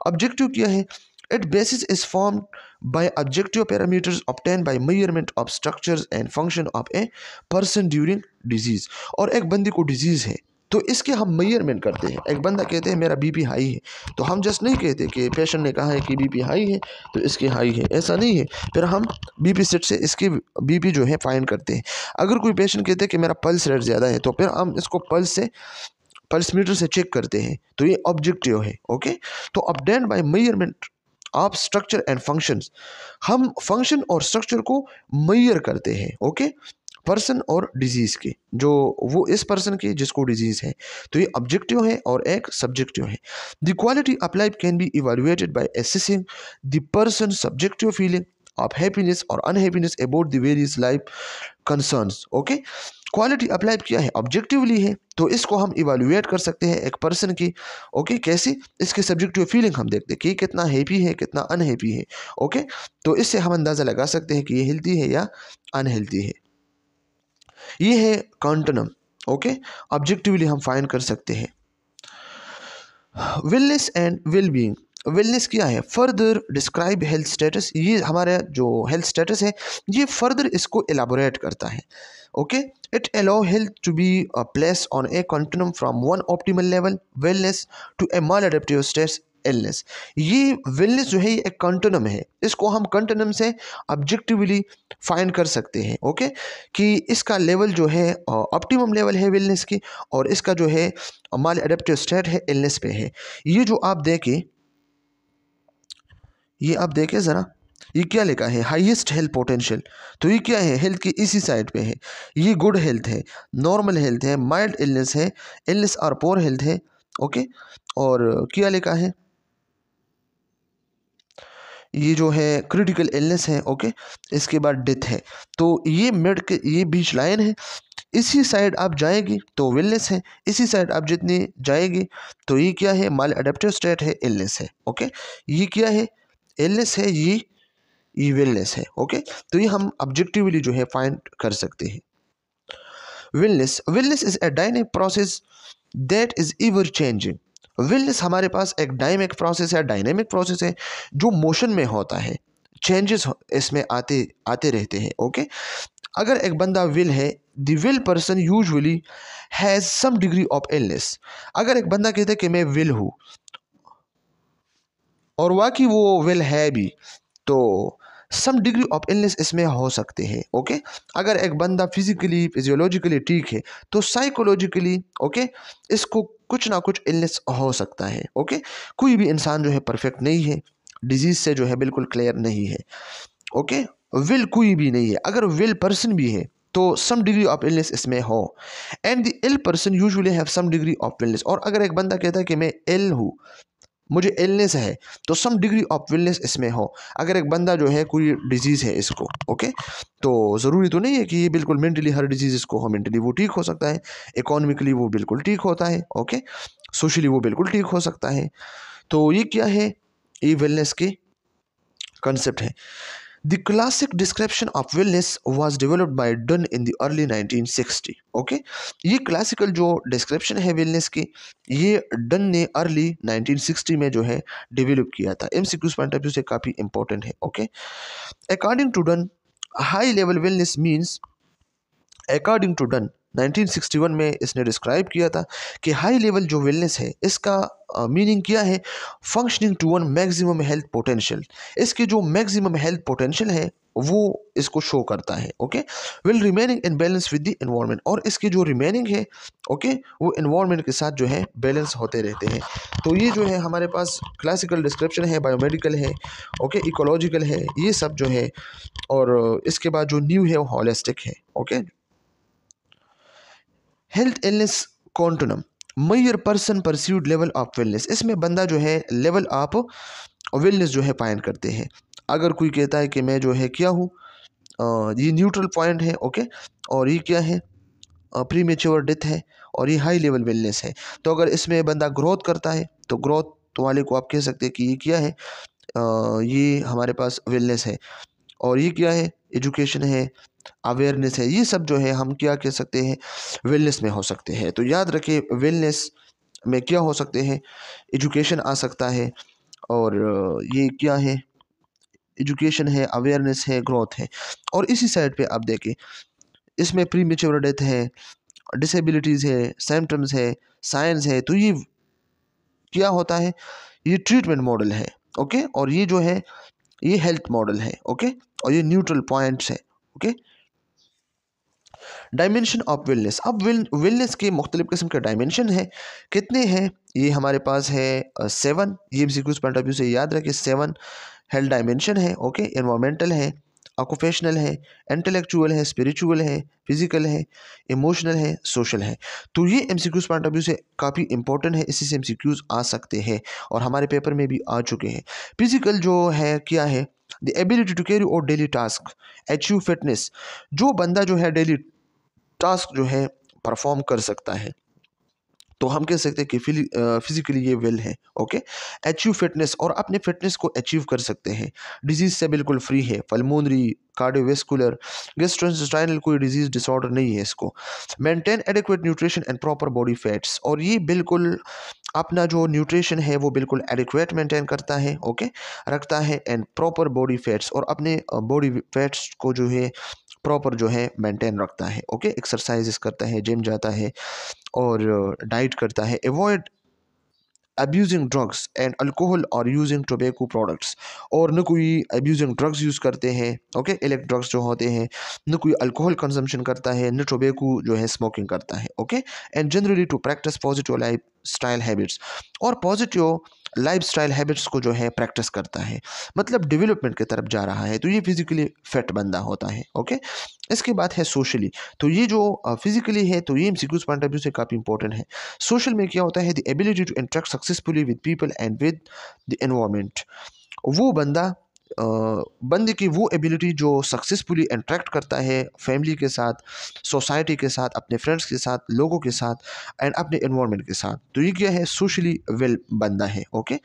Speaker 1: ऑब्जेक्टिव क्या है, it basis is form by objective parameters obtained by measurement of structures and function of a person during disease। और एक बंदे को डिजीज़ है तो इसके हम मेजरमेंट करते हैं। एक बंदा कहते हैं मेरा बीपी हाई है, तो हम जस्ट नहीं कहते कि पेशेंट ने कहा है कि बीपी हाई है तो इसके हाई है, ऐसा नहीं है। फिर हम बीपी सेट से इसके बीपी जो है फाइंड करते हैं। अगर कोई पेशेंट कहते हैं कि मेरा पल्स रेट ज़्यादा है तो फिर हम इसको पल्स मीटर से चेक करते हैं, तो ये ऑब्जेक्टिव है ओके। तो obtained by measurement of structure and functions, हम फंक्शन और स्ट्रक्चर को मेजर करते हैं ओके, पर्सन और डिजीज़ के, जो वो इस पर्सन की जिसको डिजीज़ है। तो ये ऑब्जेक्टिव है और एक सब्जेक्टिव है। The quality of life can be evaluated by assessing the person subjective feeling of happiness और unhappiness about the various life concerns okay. Quality of life क्या है, ऑब्जेक्टिवली है, तो इसको हम इवेलुएट कर सकते हैं एक पर्सन की ओके। कैसे, इसके सब्जेक्टिव फीलिंग हम देखते हैं कि कितना हैप्पी है, कितना अनहैप्पी है ओके। तो इससे हम अंदाज़ा लगा सकते हैं कि ये हेल्थी है या अनहेल्थी है। ये है कॉन्टिन्यूम ओके, ऑब्जेक्टिवली हम फाइंड कर सकते हैं। वेलनेस एंड वेलबींग, वेलनेस क्या है, फर्दर डिस्क्राइब हेल्थ स्टेटस, ये हमारा जो हेल्थ स्टेटस है ये फर्दर इसको एलाबोरेट करता है okay. It allow health to be place on a continuum from one optimal level wellness to a maladaptive states illness. ये वेलनेस जो है ये एक कंटिन्यूम है, इसको हम कंटिन्यूम से ऑब्जेक्टिवली फाइंड कर सकते हैं ओके, कि इसका लेवल जो है ऑप्टिमम लेवल है वेलनेस की, और इसका जो है माल एडेप्टिव स्टेट है इलनेस पे है। ये जो आप देखें, ये आप देखें ज़रा, ये क्या लिखा है, हाईएस्ट हेल्थ पोटेंशियल, तो ये क्या है, हेल्थ की इसी साइड पे है। ये गुड हेल्थ है, नॉर्मल हेल्थ है, माइल्ड इलनेस है, इलनेस और पोर हेल्थ है ओके। और क्या लिखा है, ये जो है क्रिटिकल इलनेस है, ओके, इसके बाद डेथ है। तो ये मिड के ये बीच लाइन है, इसी साइड आप जाएंगे तो वेलनेस है, इसी साइड आप जितने जाएंगे तो ये क्या है, माल अडेप्टिव स्टेट है, इलनेस है, ओके। ये क्या है, इलनेस है, ये वेलनेस है, ओके। तो ये हम ऑब्जेक्टिवली जो है फाइंड कर सकते हैं। Wellness is a dynamic process that is ever changing. Wellness हमारे पास एक डायनेमिक प्रोसेस है जो मोशन में होता है, चेंजेस इसमें आते आते रहते हैं, ओके। अगर एक बंदा विल है, the well person usually has some degree of illness. अगर एक बंदा कहता है कि मैं विल हूँ और वाकई वो विल है भी, तो सम डिग्री ऑफ इलनेस इसमें हो सकते हैं, ओके। अगर एक बंदा फिजिकली फिजियोलॉजिकली ठीक है तो साइकोलॉजिकली, ओके, इसको कुछ ना कुछ इलनेस हो सकता है, ओके। कोई भी इंसान जो है परफेक्ट नहीं है, डिजीज से जो है बिल्कुल क्लियर नहीं है, ओके। विल कोई भी नहीं है, अगर विल पर्सन भी है तो सम डिग्री ऑफ इलनेस इसमें हो, and the ill person usually have some degree of illness. और अगर एक बंदा कहता है कि मैं इल हूँ, मुझे इलनेस है, तो सम डिग्री ऑफ विलनेस इसमें हो। अगर एक बंदा जो है कोई डिजीज़ है इसको, ओके, तो ज़रूरी तो नहीं है कि ये बिल्कुल मेंटली हर डिजीज़ इसको हो, मेंटली वो ठीक हो सकता है, इकोनॉमिकली वो बिल्कुल ठीक होता है, ओके, सोशली वो बिल्कुल ठीक हो सकता है। तो ये क्या है, ये वेलनेस के कंसेप्ट है। The classic description of wellness was developed by Dunn in the early 1960. Okay, ये क्लासिकल जो डिस्क्रिप्शन है वेलनेस की, ये डन ने अर्ली 1960 में जो है डेवलप किया था। एमसीक्यूज पॉइंट ऑफ व्यू से काफ़ी इंपॉर्टेंट है, okay. According to Dunn, high level wellness means, according to Dunn 1961 में इसने डिस्क्राइब किया था कि हाई लेवल जो वेलनेस है इसका मीनिंग क्या है, functioning to one maximum health potential. इसके जो मैक्सिमम हेल्थ पोटेंशियल है वो इसको शो करता है, okay. Will remaining in balance with the environment, और इसकी जो रिमेनिंग है, ओके, वो एनवायरनमेंट के साथ जो है बैलेंस होते रहते हैं। तो ये जो है हमारे पास क्लासिकल डिस्क्रिप्शन है, बायोमेडिकल है, ओके, इकोलॉजिकल है, ये सब जो है। और इसके बाद जो न्यू है वो हॉलिस्टिक है, ओके। हेल्थ इलनेस कॉन्टिनम, मैयर person pursued level of wellness. इसमें बंदा जो है लेवल ऑफ वेलनेस जो है फाइंड करते हैं। अगर कोई कहता है कि मैं जो है क्या हूँ, ये न्यूट्रल पॉइंट है, ओके, और ये क्या है, प्री मेच्योर डेथ है, और ये हाई लेवल वेलनेस है। तो अगर इसमें बंदा ग्रोथ करता है तो ग्रोथ वाले को आप कह सकते हैं कि ये क्या है, ये हमारे पास वेलनेस है। और ये क्या है, एजुकेशन है, अवेयरनेस है, ये सब जो है हम क्या कह सकते हैं, वेलनेस में हो सकते हैं। तो याद रखिए वेलनेस में क्या हो सकते हैं, एजुकेशन आ सकता है, और ये क्या है, एजुकेशन है, अवेयरनेस है, ग्रोथ है। और इसी साइड पे आप देखें, इसमें प्री मेच्योर डेथ है, डिसेबिलिटीज़ है, सिम्टम्स है, साइंस है। तो ये क्या होता है, ये ट्रीटमेंट मॉडल है, ओके, और ये जो है ये हेल्थ मॉडल है, ओके, और ये न्यूट्रल पॉइंट्स है, ओके। डायमेंशन ऑफ वेलनेस, अब वेलनेस के मुख्तलिफ किस्म के डायमेंशन है, कितने हैं, ये हमारे पास है 7। ये एमसीक्यूज पॉइंट ऑफ व्यू से याद रखें 7 हेल्थ डायमेंशन है, ओके। एनवायरमेंटल है, ऑक्यूपेशनल है, इंटेलेक्चुअल है, स्पिरिचुअल है, फिजिकल है, इमोशनल है, सोशल है। तो ये एमसीक्यूज पॉइंट ऑफ व्यू से काफ़ी इंपॉर्टेंट है, इसी से एमसीक्यूज आ सकते हैं और हमारे पेपर में भी आ चुके हैं। फिजिकल जो है क्या है, the ability to carry out daily task, achieve fitness. जो बंदा जो है डेली टास्क जो है परफॉर्म कर सकता है, तो हम कह सकते हैं कि फिजिकली ये वेल है, ओके। अचीव फिटनेस, और अपने फिटनेस को अचीव कर सकते हैं, डिजीज से बिल्कुल फ्री है, पल्मोनरी, कार्डियोवेस्कुलर, गैस्ट्रोइंटेस्टाइनल कोई डिजीज डिसऑर्डर नहीं है इसको। Maintain adequate nutrition and proper body fats, और ये बिल्कुल अपना जो न्यूट्रिशन है वो बिल्कुल एडिक्वेट मेंटेन करता है, ओके, रखता है, एंड प्रॉपर बॉडी फैट्स, और अपने बॉडी फैट्स को जो है प्रॉपर जो है मेंटेन रखता है, ओके। एक्सरसाइजेस करता है, जिम जाता है, और डाइट करता है। Avoid abusing drugs and alcohol और यूजिंग टोबैको प्रोडक्ट्स, और न कोई अब्यूजिंग ड्रग्स यूज़ करते हैं, ओके, इलेक्ट ड्रग्स जो होते हैं, न कोई अल्कोहल कंजम्पशन करता है, न टोबैको जो है स्मोकिंग करता है, okay. And generally to practice positive life style habits, और पॉजिटिव लाइफ स्टाइल हैबिट्स को जो है प्रैक्टिस करता है, मतलब डेवलपमेंट की तरफ जा रहा है, तो ये फिजिकली फिट बंदा होता है, ओके। इसके बाद है सोशली, तो ये जो फिजिकली है तो ये एमसीक्यूज पॉइंट ऑफ व्यू से काफ़ी इंपॉर्टेंट है। सोशल में क्या होता है, the ability to interact successfully with people and with the environment. वो बंदा बंदे की वो एबिलिटी जो सक्सेसफुली इंटरेक्ट करता है फैमिली के साथ, सोसाइटी के साथ, अपने फ्रेंड्स के साथ, लोगों के साथ एंड अपने एनवायरनमेंट के साथ। तो ये क्या है, सोशली वेल बंदा है। ओके,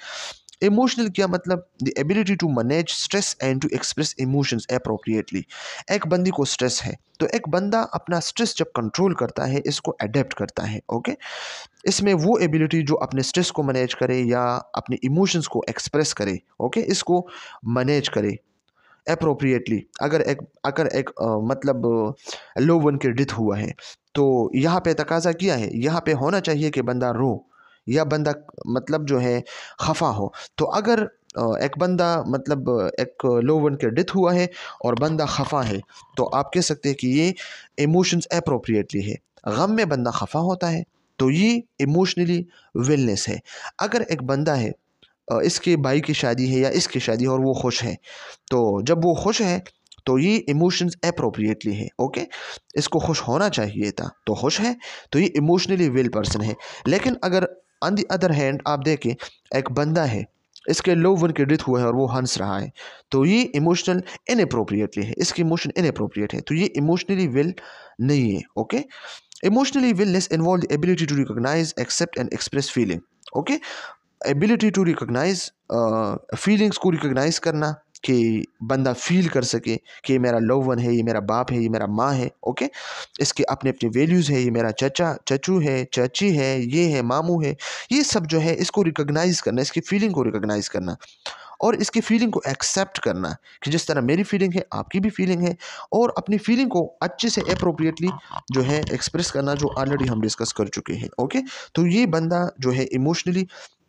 Speaker 1: इमोशनल क्या मतलब, the ability to manage stress and to express emotions appropriately. एक बंदी को स्ट्रेस है तो एक बंदा अपना स्ट्रेस जब कंट्रोल करता है, इसको अडेप्ट करता है। ओके, इसमें वो एबिलिटी जो अपने स्ट्रेस को मैनेज करे या अपने इमोशंस को एक्सप्रेस करे, ओके, इसको मैनेज करे अप्रोप्रिएटली। अगर एक मतलब लो वन के डेथ हुआ है तो यहाँ पे तकाजा किया है, यहाँ पे होना चाहिए कि बंदा रो या बंदा मतलब जो है खफा हो। तो अगर एक बंदा मतलब एक लो वन के डेथ हुआ है और बंदा खफा है, तो आप कह सकते हैं कि ये इमोशंस अप्रोप्रिएटली है। गम में बंदा खफा होता है तो ये इमोशनली वेलनेस है। अगर एक बंदा है, इसके भाई की शादी है या इसकी शादी है और वो खुश है, तो जब वो खुश है तो ये इमोशंस अप्रोप्रिएटली है। ओके, इसको खुश होना चाहिए था तो खुश है, तो ये इमोशनली वेल पर्सन है। लेकिन अगर ऑन द अदर हैंड आप देखें, एक बंदा है, इसके लो वन के डेथ हुआ है और वो हंस रहा है, तो ये इमोशनल इनअप्रोप्रिएटली है, इसकी इमोशन इनअप्रोप्रिएट है, तो ये इमोशनली वेल नहीं है। Okay, emotionally wellness involve the ability to recognise, accept and express feeling. Okay, ability to recognise, feelings को रिकॉग्नाइज करना, कि बंदा फील कर सके कि ये मेरा लव वन है, ये मेरा बाप है, ये मेरा माँ है। ओके, इसके अपने अपने वैल्यूज़ है, ये मेरा चचा चचू है, चाची है, ये है मामू है, ये सब जो है इसको रिकॉग्नाइज करना, इसकी फीलिंग को रिकॉग्नाइज करना और इसकी फीलिंग को एक्सेप्ट करना कि जिस तरह मेरी फीलिंग है आपकी भी फीलिंग है, और अपनी फीलिंग को अच्छे से अप्रोप्रिएटली जो है एक्सप्रेस करना, जो ऑलरेडी हम डिस्कस कर चुके हैं। ओके, तो ये बंदा जो है इमोशनली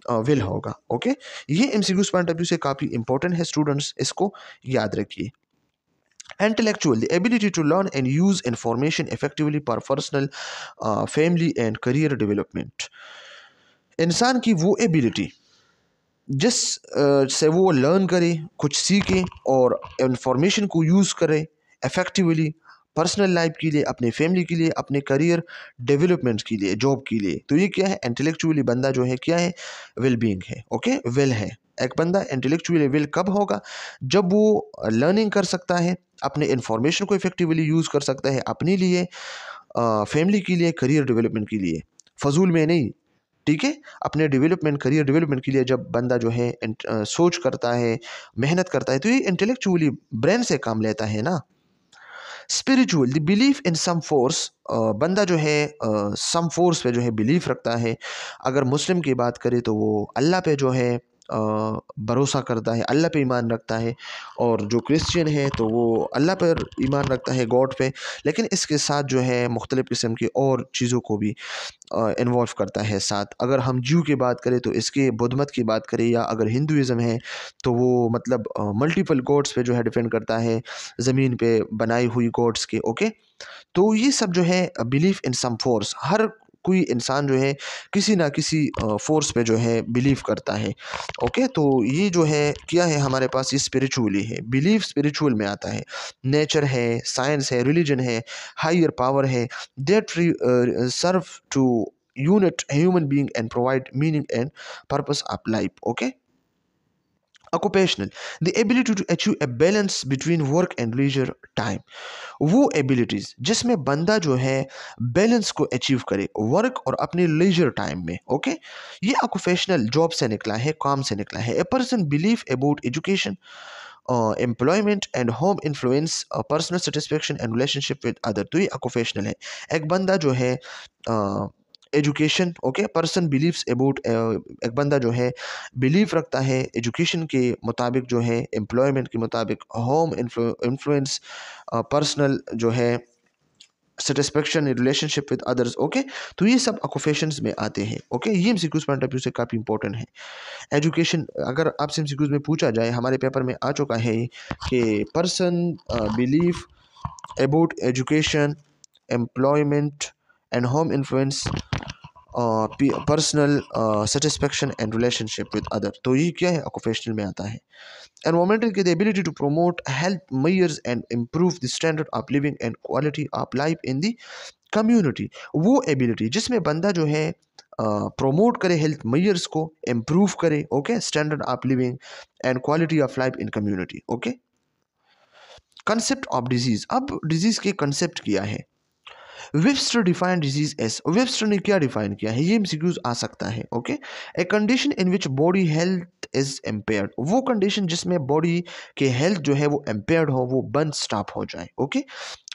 Speaker 1: विल होगा। ओके, ये एमसीक्यूज पॉइंट ऑफ व्यू से काफ़ी इंपॉर्टेंट है स्टूडेंट्स, इसको याद रखिए। Intellectual, the ability to learn and use information effectively for personal, family and career development। इंसान की वो एबिलिटी जिस से वो लर्न करे, कुछ सीखे और इंफॉर्मेशन को यूज़ करे इफ़ेक्टिवली पर्सनल लाइफ के लिए, अपने फैमिली के लिए, अपने करियर डेवलपमेंट के लिए, जॉब के लिए। तो ये क्या है, इंटेलेक्चुअली बंदा जो है क्या है, वेल बीइंग है। ओके, वेल है। एक बंदा इंटेलेक्चुअली वेल कब होगा, जब वो लर्निंग कर सकता है, अपने इंफॉर्मेशन को इफ़ेक्टिवली यूज़ कर सकता है अपने लिए, फैमिली के लिए, करियर डेवलपमेंट के लिए, फजूल में नहीं। ठीक है, अपने डेवलपमेंट, करियर डेवलपमेंट के लिए जब बंदा जो है सोच करता है, मेहनत करता है, तो ये इंटेलेक्चुअली ब्रेन से काम लेता है ना। Spiritual, the belief in some force, बंदा जो है सम फोर्स पे जो है बिलीफ रखता है। अगर मुस्लिम की बात करें तो वो अल्लाह पे जो है भरोसा करता है, अल्लाह पे ईमान रखता है, और जो क्रिश्चियन है तो वो अल्लाह पर ईमान रखता है, गॉड पे। लेकिन इसके साथ जो है मुख्तलिफ़ किस्म की और चीज़ों को भी इन्वॉल्व करता है साथ। अगर हम ज्यू की बात करें तो इसके बुद्ध मत की बात करें, या अगर हिंदुइज़्म है तो वो मतलब मल्टीपल गॉड्स पे जो है डिपेंड करता है, ज़मीन पे बनाई हुई गॉड्स के। ओके, तो ये सब जो है बिलीफ इन सम फोर्स, हर कोई इंसान जो है किसी ना किसी फोर्स पे जो है बिलीव करता है। ओके, तो ये जो है क्या है हमारे पास, ये स्पिरिचुअली है, बिलीफ स्पिरिचुअल में आता है। नेचर है, साइंस है, रिलीजन है, हायर पावर है, that serve to unite human being and provide meaning and purpose of life. Okay, occupational, the ability to achieve a balance between work and leisure time। वो abilities जिसमें बंदा जो है balance को achieve करे work और अपने लेजर टाइम में। ओके, ये ऑक्यूपेशनल जॉब से निकला है, काम से निकला है। A person believe about education, employment and home influence, personal satisfaction and relationship with other. तो ये ऑक्यूपेशनल है। एक बंदा जो है education, okay, person believes about, एक बंदा जो है बिलीव रखता है एजुकेशन के मुताबिक, जो है एम्प्लॉयमेंट के मुताबिक, होम इन्फ्लुएंस, पर्सनल जो है satisfaction, relationship with others. Okay, तो ये सब ऑक्यूपेशंस में आते हैं। ओके, ये एमसीक्यूज पॉइंट ऑफ व्यू से काफ़ी इंपॉर्टेंट है। एजुकेशन अगर आपसे एमसीक्यूज में पूछा जाए, हमारे पेपर में आ चुका है कि person believe about education, employment and home influence, personal satisfaction and relationship with other. तो ये क्या है, ऑक्यूपेशनल में आता है। एनवायरमेंटल की the ability to promote health measures and improve the standard of living and quality of life in the community. वो ability जिसमें बंदा जो है प्रोमोट करे हेल्थ मेजर्स को, इम्प्रूव करे okay standard of living and quality of life in community okay. Concept of disease, अब disease के कंसेप्ट किया है। Webster define disease as, Webster ने क्या डिफाइन किया है, ये एमसीक्यूज आ सकता है okay. A condition in which body health is impaired, वो कंडीशन जिसमें बॉडी के हेल्थ जो है वो इम्पेयर्ड हो, वो बंद स्टॉप हो जाए okay.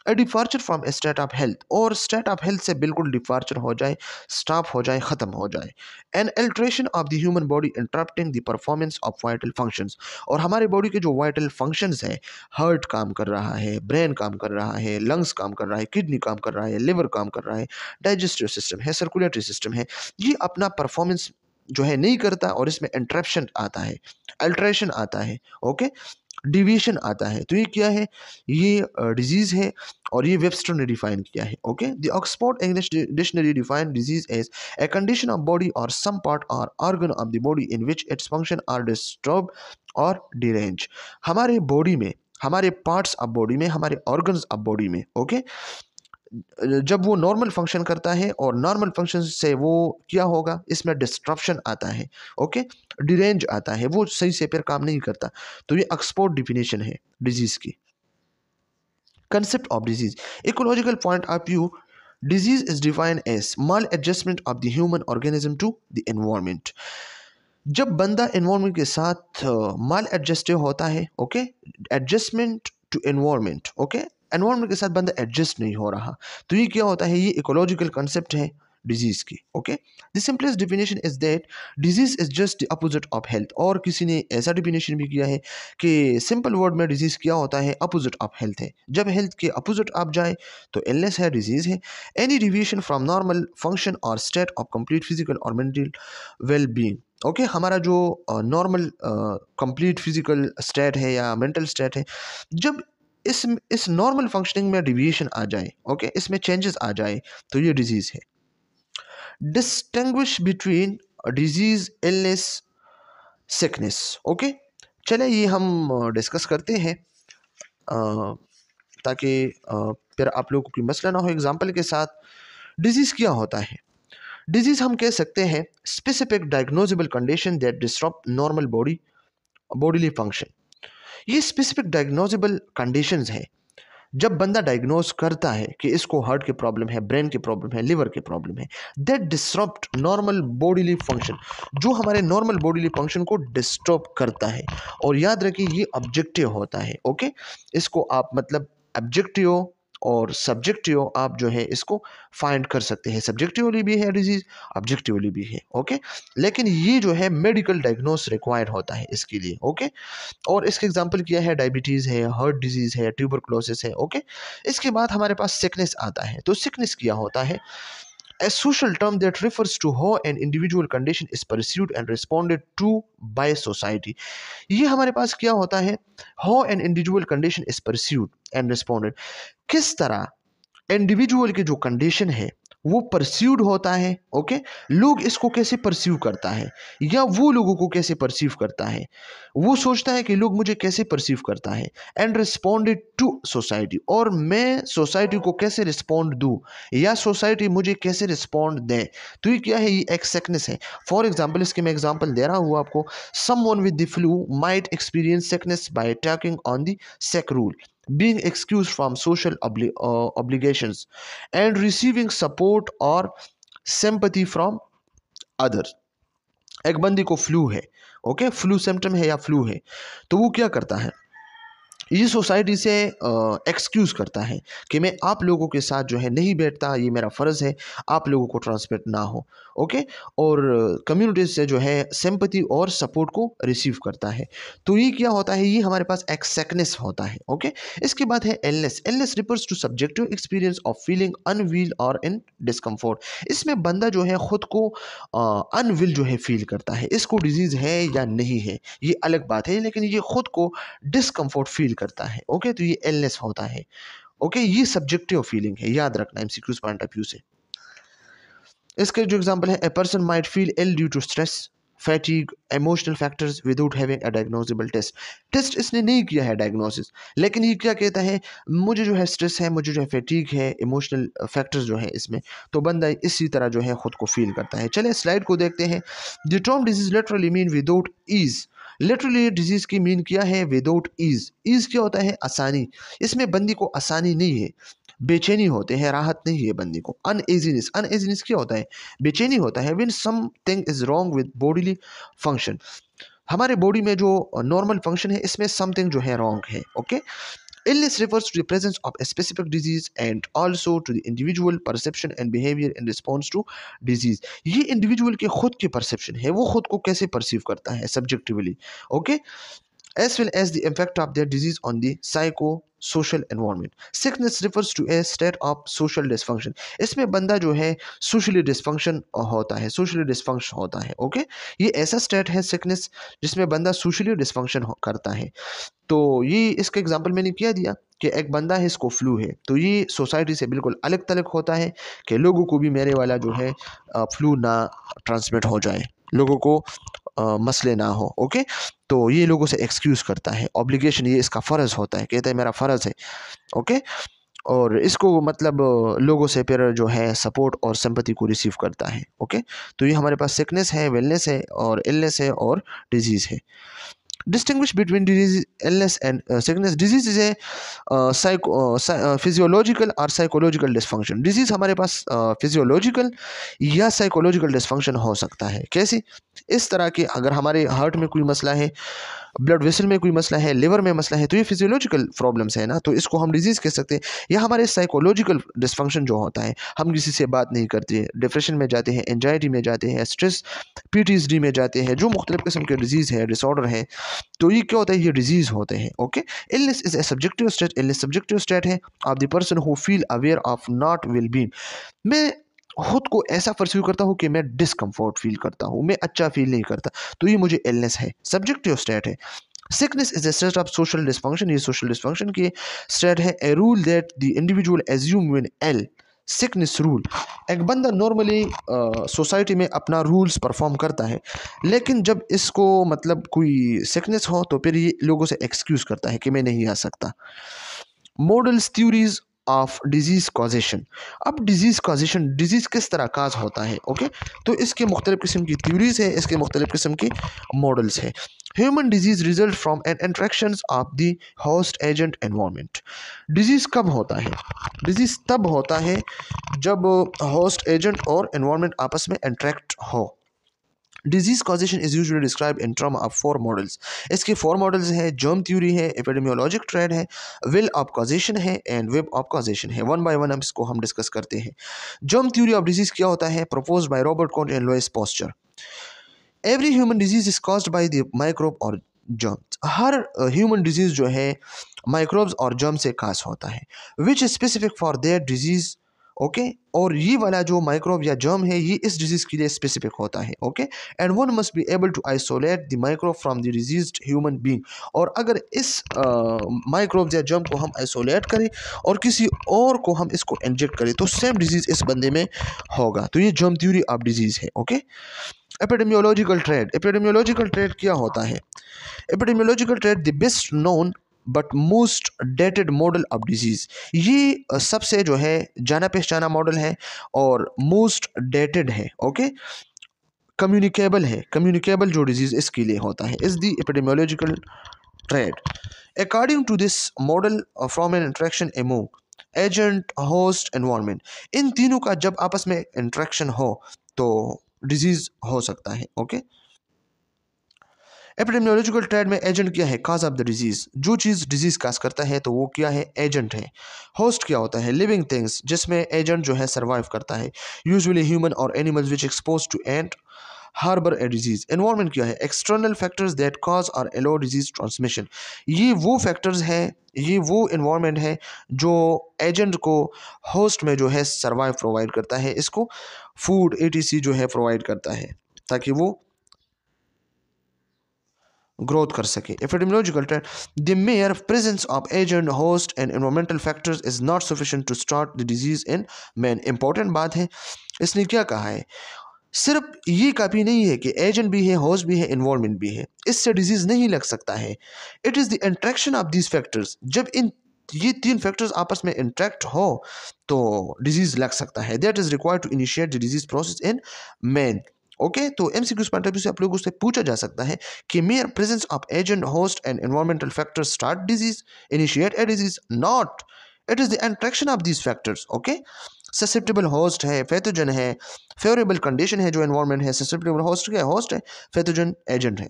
Speaker 1: A departure from state of health, और स्टेट ऑफ हेल्थ से बिल्कुल डिपार्चर हो जाए, स्टॉप हो जाए, ख़त्म हो जाए। An alteration of the human body interrupting the performance of vital functions, और हमारे बॉडी के जो वाइटल फंक्शंस हैं, हार्ट काम कर रहा है, ब्रेन काम कर रहा है, लंग्स काम कर रहा है, किडनी काम कर रहा है, लिवर काम कर रहा है, डाइजेस्टिव सिस्टम है, सर्कुलेटरी सिस्टम है, ये अपना परफॉर्मेंस जो है नहीं करता, और इसमें इंटरप्शन आता है, अल्ट्रेशन आता है ओके, डिविएशन आता है। तो ये क्या है, ये डिजीज है, और ये वेबस्टर ने डिफाइन किया है okay. The Oxford English dictionary define disease as a condition of body or some part or organ of the body in which its function are disturb or derange, हमारे body में, हमारे parts of body में, हमारे organs of body में okay, जब वो normal function करता है, और नॉर्मल फंक्शन से वो क्या होगा, इसमें डिस्ट्रप्शन आता है ओके, डिरेंज आता है, वो सही से फिर काम नहीं करता। तो ये ऑक्सफोर्ड डिफिनेशन है डिजीज की। Concept of disease, ecological point of view, disease is defined as maladjustment of the human organism to the environment, जब बंदा एनवायरनमेंट के साथ माल एडजस्टिव होता है okay, adjustment to environment okay, environment के साथ बंदा एडजस्ट नहीं हो रहा, तो ये क्या होता है, ये इकोलॉजिकल कंसेप्ट है डिजीज की okay. The simplest definition is that disease is just the opposite of health, और किसी ने ऐसा डिफिनेशन भी किया है कि सिंपल वर्ड में डिजीज क्या होता है, अपोजिट ऑफ हेल्थ है, जब हेल्थ के अपोजिट आप जाए तो इलनेस है, डिजीज है। Any deviation from normal function और स्टेट ऑफ कंप्लीट फिजिकल और मेंटल वेल बीइंग ओके, हमारा जो नॉर्मल कंप्लीट फिजिकल स्टेट है या मेंटल स्टेट है, जब इस नॉर्मल फंक्शनिंग में डिविएशन आ जाए ओके, इसमें चेंजेस आ जाए, तो ये डिजीज है। Distinguish between disease, illness, sickness okay. चले ये हम डिस्कस करते हैं ताकि फिर आप लोगों की मसला ना हो, एग्जाम्पल के साथ। डिजीज़ क्या होता है, डिजीज़ हम कह सकते हैं specific diagnosable condition that disturb normal bodily function, ये स्पेसिफिक डायग्नोजेबल कंडीशंस है, जब बंदा डायग्नोज करता है कि इसको हार्ट की प्रॉब्लम है, ब्रेन की प्रॉब्लम है, लिवर की प्रॉब्लम है, that disturb normal bodily function, जो हमारे नॉर्मल बॉडीली फंक्शन को डिस्टर्ब करता है। और याद रखिए ये ऑब्जेक्टिव होता है ओके, इसको आप मतलब ऑब्जेक्टिव और सब्जेक्टिव आप जो है इसको फाइंड कर सकते हैं, सब्जेक्टिवली भी है डिजीज, ऑब्जेक्टिवली भी है ओके, लेकिन ये जो है मेडिकल डायग्नोस रिक्वायर्ड होता है इसके लिए ओके। और इसके एग्जांपल किया है, डायबिटीज़ है, हार्ट डिजीज़ है, ट्यूबरकुलोसिस है ओके। इसके बाद हमारे पास सिकनेस आता है, तो सिकनेस क्या होता है, a social term that refers to how an individual condition is perceived and responded to by society, ये हमारे पास क्या होता है, how an individual condition is perceived and responded, किस तरह इंडिविजुअल की जो कंडीशन है वो परसीव्ड होता है ओके, लोग इसको कैसे परसीव करता है, या वो लोगों को कैसे परसीव करता है, वो सोचता है कि लोग मुझे कैसे परसीव करता है, एंड रिस्पॉन्डेड टू सोसाइटी, और मैं सोसाइटी को कैसे रिस्पॉन्ड दूँ, या सोसाइटी मुझे कैसे रिस्पॉन्ड दे। तो ये क्या है, ये एक सिकनेस है। फॉर एग्जाम्पल, इसके मैं एग्जाम्पल दे रहा हूँ आपको, someone with the flu might experience sickness bye attacking on the sick rule, being excused from social obligations and receiving support or sympathy from others। एक बंदी को फ्लू है ओके, फ्लू सिम्टम है या फ्लू है, तो वो क्या करता है, ये सोसाइटी से एक्सक्यूज़ करता है कि मैं आप लोगों के साथ जो है नहीं बैठता, ये मेरा फ़र्ज़ है आप लोगों को ट्रांसमिट ना हो ओके, और कम्युनिटी से जो है सिंपैथी और सपोर्ट को रिसीव करता है। तो ये क्या होता है, ये हमारे पास एक सिकनेस होता है ओके। इसके बाद है illness, illness refers to subjective experience of feeling unwell or in discomfort, इसमें बंदा जो है ख़ुद को अनविल जो है फील करता है, इसको डिजीज़ है या नहीं है ये अलग बात है, लेकिन ये ख़ुद को डिस्कम्फर्ट फील करता है ओके, तो ये इलनेस होता है ओके। ये सब्जेक्टिव फीलिंग है, याद रखना एमसीक्यूज पॉइंट ऑफ व्यू से। इसके जो एग्जांपल है, a person might feel ill due to stress, fatigue, emotional factors without having a diagnosable test. Test इसने नहीं किया है डायग्नोसिस, लेकिन ये क्या कहता है, मुझे जो है स्ट्रेस है, मुझे जो है फैटिग है, इमोशनल फैक्टर्स जो है इसमें, तो बंदा इसी तरह जो है खुद को फील करता है। चलिए स्लाइड को देखते हैं। The term disease literally mean without ease. Literally disease की मीन क्या है, विदाउट ईज। ईज क्या होता है, आसानी। इसमें बंदी को आसानी नहीं है, बेचैनी होते हैं, राहत नहीं है बंदी को। अनएजीनेस, अनएजीनेस क्या होता है, बेचैनी होता है। When something is wrong with bodily function, हमारे बॉडी में जो नॉर्मल फंक्शन है इसमें समथिंग जो है रॉन्ग है। Okay. Illness refers to the presence of a specific disease and also to the individual perception and behavior in response to disease। ये individual के खुद की परसेप्शन है, वो खुद को कैसे परसीव करता है subjectively. Okay. as well as the effect of their disease on the psycho-social environment। Sickness refers to a state of social dysfunction। इसमें बंदा जो है socially dysfunction होता है, socially dysfunction होता है। ओके। ये ऐसा स्टेट है सिकनेस जिसमें बंदा socially dysfunction करता है। तो ये इसका एग्जांपल मैंने क्या दिया कि एक बंदा है, इसको फ्लू है, तो ये सोसाइटी से बिल्कुल अलग तलग होता है कि लोगों को भी मेरे वाला जो है फ्लू ना ट्रांसमिट हो जाए, लोगों को मसले ना हो। ओके। तो ये लोगों से एक्सक्यूज़ करता है, ऑब्लिगेशन, ये इसका फ़र्ज़ होता है, कहता है मेरा फ़र्ज़ है। ओके। और इसको मतलब लोगों से फिर जो है सपोर्ट और सिंपैथी को रिसीव करता है। ओके। तो ये हमारे पास सिकनेस है, वेलनेस है और इलनेस है और डिजीज़ है। Distinguish between disease, illness and sickness। Disease is a physiological or psychological dysfunction। Disease हमारे पास physiological या psychological dysfunction हो सकता है। कैसे? इस तरह के अगर हमारे हार्ट में कोई मसला है, ब्लड वेसल में कोई मसला है, लिवर में मसला है, तो ये फिजियोलॉजिकल प्रॉब्लम्स है ना, तो इसको हम डिजीज़ कह सकते हैं। या हमारे साइकोलॉजिकल डिस्फंक्शन जो होता है, हम किसी से बात नहीं करते, डिप्रेशन में जाते हैं, एंजाइटी में जाते हैं, स्ट्रेस PTSD में जाते हैं, जो मुख्तलिफ किस्म के डिजीज़ है, डिसऑर्डर है, तो ये क्या होता है, ये डिजीज़ होते हैं। Okay. Illness is a subjective state. Illness subjective state है of the person who feel aware of not well being. मैं खुद को ऐसा परसीव करता हूँ कि मैं डिस्कम्फर्ट फील करता हूँ, मैं अच्छा फील नहीं करता, तो ये मुझे इलनेस है, सब्जेक्टिव स्टेट है। Sickness is a state of social dysfunction. ये सोशल डिस्फंक्शन की स्टेट है। A role that the individual assume when ill. Sickness role, एक बंदा नॉर्मली सोसाइटी में अपना रूल्स परफॉर्म करता है, लेकिन जब इसको मतलब कोई सिकनेस हो तो फिर ये लोगों से एक्सक्यूज़ करता है कि मैं नहीं आ सकता। Models theories of disease causation. अब डिजीज कॉजेशन, डिजीज किस तरह काज होता है। ओके। तो इसके मुख्तलिफ किस्म की थ्योरीज है, इसके मुख्तलिफ किस्म की मॉडल्स है। Human disease result from an interaction of the host agent environment. Disease कब होता है, डिजीज तब होता है जब होस्ट एजेंट और एनवायरनमेंट आपस में इंट्रैक्ट हो। Disease causation is usually describe in term of 4 models. इसके 4 मॉडल्स हैं। जर्म थ्योरी है, एपिडेमियोलॉजिक ट्रेड है, विल ऑफ कॉजेशन है एंड वेब ऑफ कॉजेशन है। वन बाय वन हम इसको हम डिस्कस करते हैं। जर्म थ्योरी ऑफ डिजीज क्या होता है, propose by Robert Koch and Louis Pasteur. Every human disease is caused by the microbe or germs. हर ह्यूमन डिजीज जो है माइक्रोब्स और जर्म से खास होता है। Which is specific for their disease. Okay. और ये वाला जो माइक्रोब या जर्म है ये इस डिजीज के लिए स्पेसिफिक होता है। Okay. And one must be able to isolate the microbe from the diseased human being. और अगर इस माइक्रोब या जर्म को हम आइसोलेट करें और किसी और को हम इसको इंजेक्ट करें तो सेम डिजीज इस बंदे में होगा। तो ये जर्म थ्योरी ऑफ डिजीज है। Okay. Epidemiological triad. Epidemiological triad क्या होता है, epidemiological triad the best known but most dated model of disease. ये सबसे जो है जाना पहचाना मॉडल है और मोस्ट डेटेड है। ओके। कम्युनिकेबल है, कम्युनिकेबल जो डिजीज इसके लिए होता है is the epidemiological triad. According to this model from an interaction among agent host environment, इन तीनों का जब आपस में इंट्रैक्शन हो तो डिजीज हो सकता है। ओके। एपिडेमियोलॉजिकल ट्रेड में एजेंट क्या है, काज ऑफ द डिजीज। जो चीज़ डिजीज काज करता है तो वो क्या है, एजेंट है। होस्ट क्या होता है, लिविंग थिंग्स, जिसमें एजेंट जो है सर्वाइव करता है, usually human or animals which expose to and harbour a disease. Environment क्या है, external factors that cause or allow disease transmission. ये वो फैक्टर्स हैं, ये वो एनवायरनमेंट है जो एजेंट को होस्ट में जो है सर्वाइव प्रोवाइड करता है, इसको फूड etc जो है प्रोवाइड करता है ताकि वो ग्रोथ कर सके। Epidemiological triad the mere presence of agent host and environmental factors is not sufficient to start the disease in man. Important बात है, इसने क्या कहा है, सिर्फ ये काफ़ी नहीं है कि एजेंट भी है, होस्ट भी है, इन्वॉल्वमेंट भी है, इससे डिजीज़ नहीं लग सकता है। It is the interaction of these factors, जब ये तीन फैक्टर्स आपस में इंट्रैक्ट हो तो डिजीज़ लग सकता है। That is required to initiate the disease process in man. Okay, तो एमसीक्यूज पॉइंट ऑफ व्यू से आप लोगों से पूछा जा सकता है कि mere presence of agent, host and environmental factors start disease, initiate a disease? Not, it is the interaction of these factors. Okay, susceptible host है, पैथोजन है, फेवरेबल कंडीशन है जो एनवायरनमेंट है, ससेप्टेबल होस्ट क्या है, होस्ट है, pathogen agent है।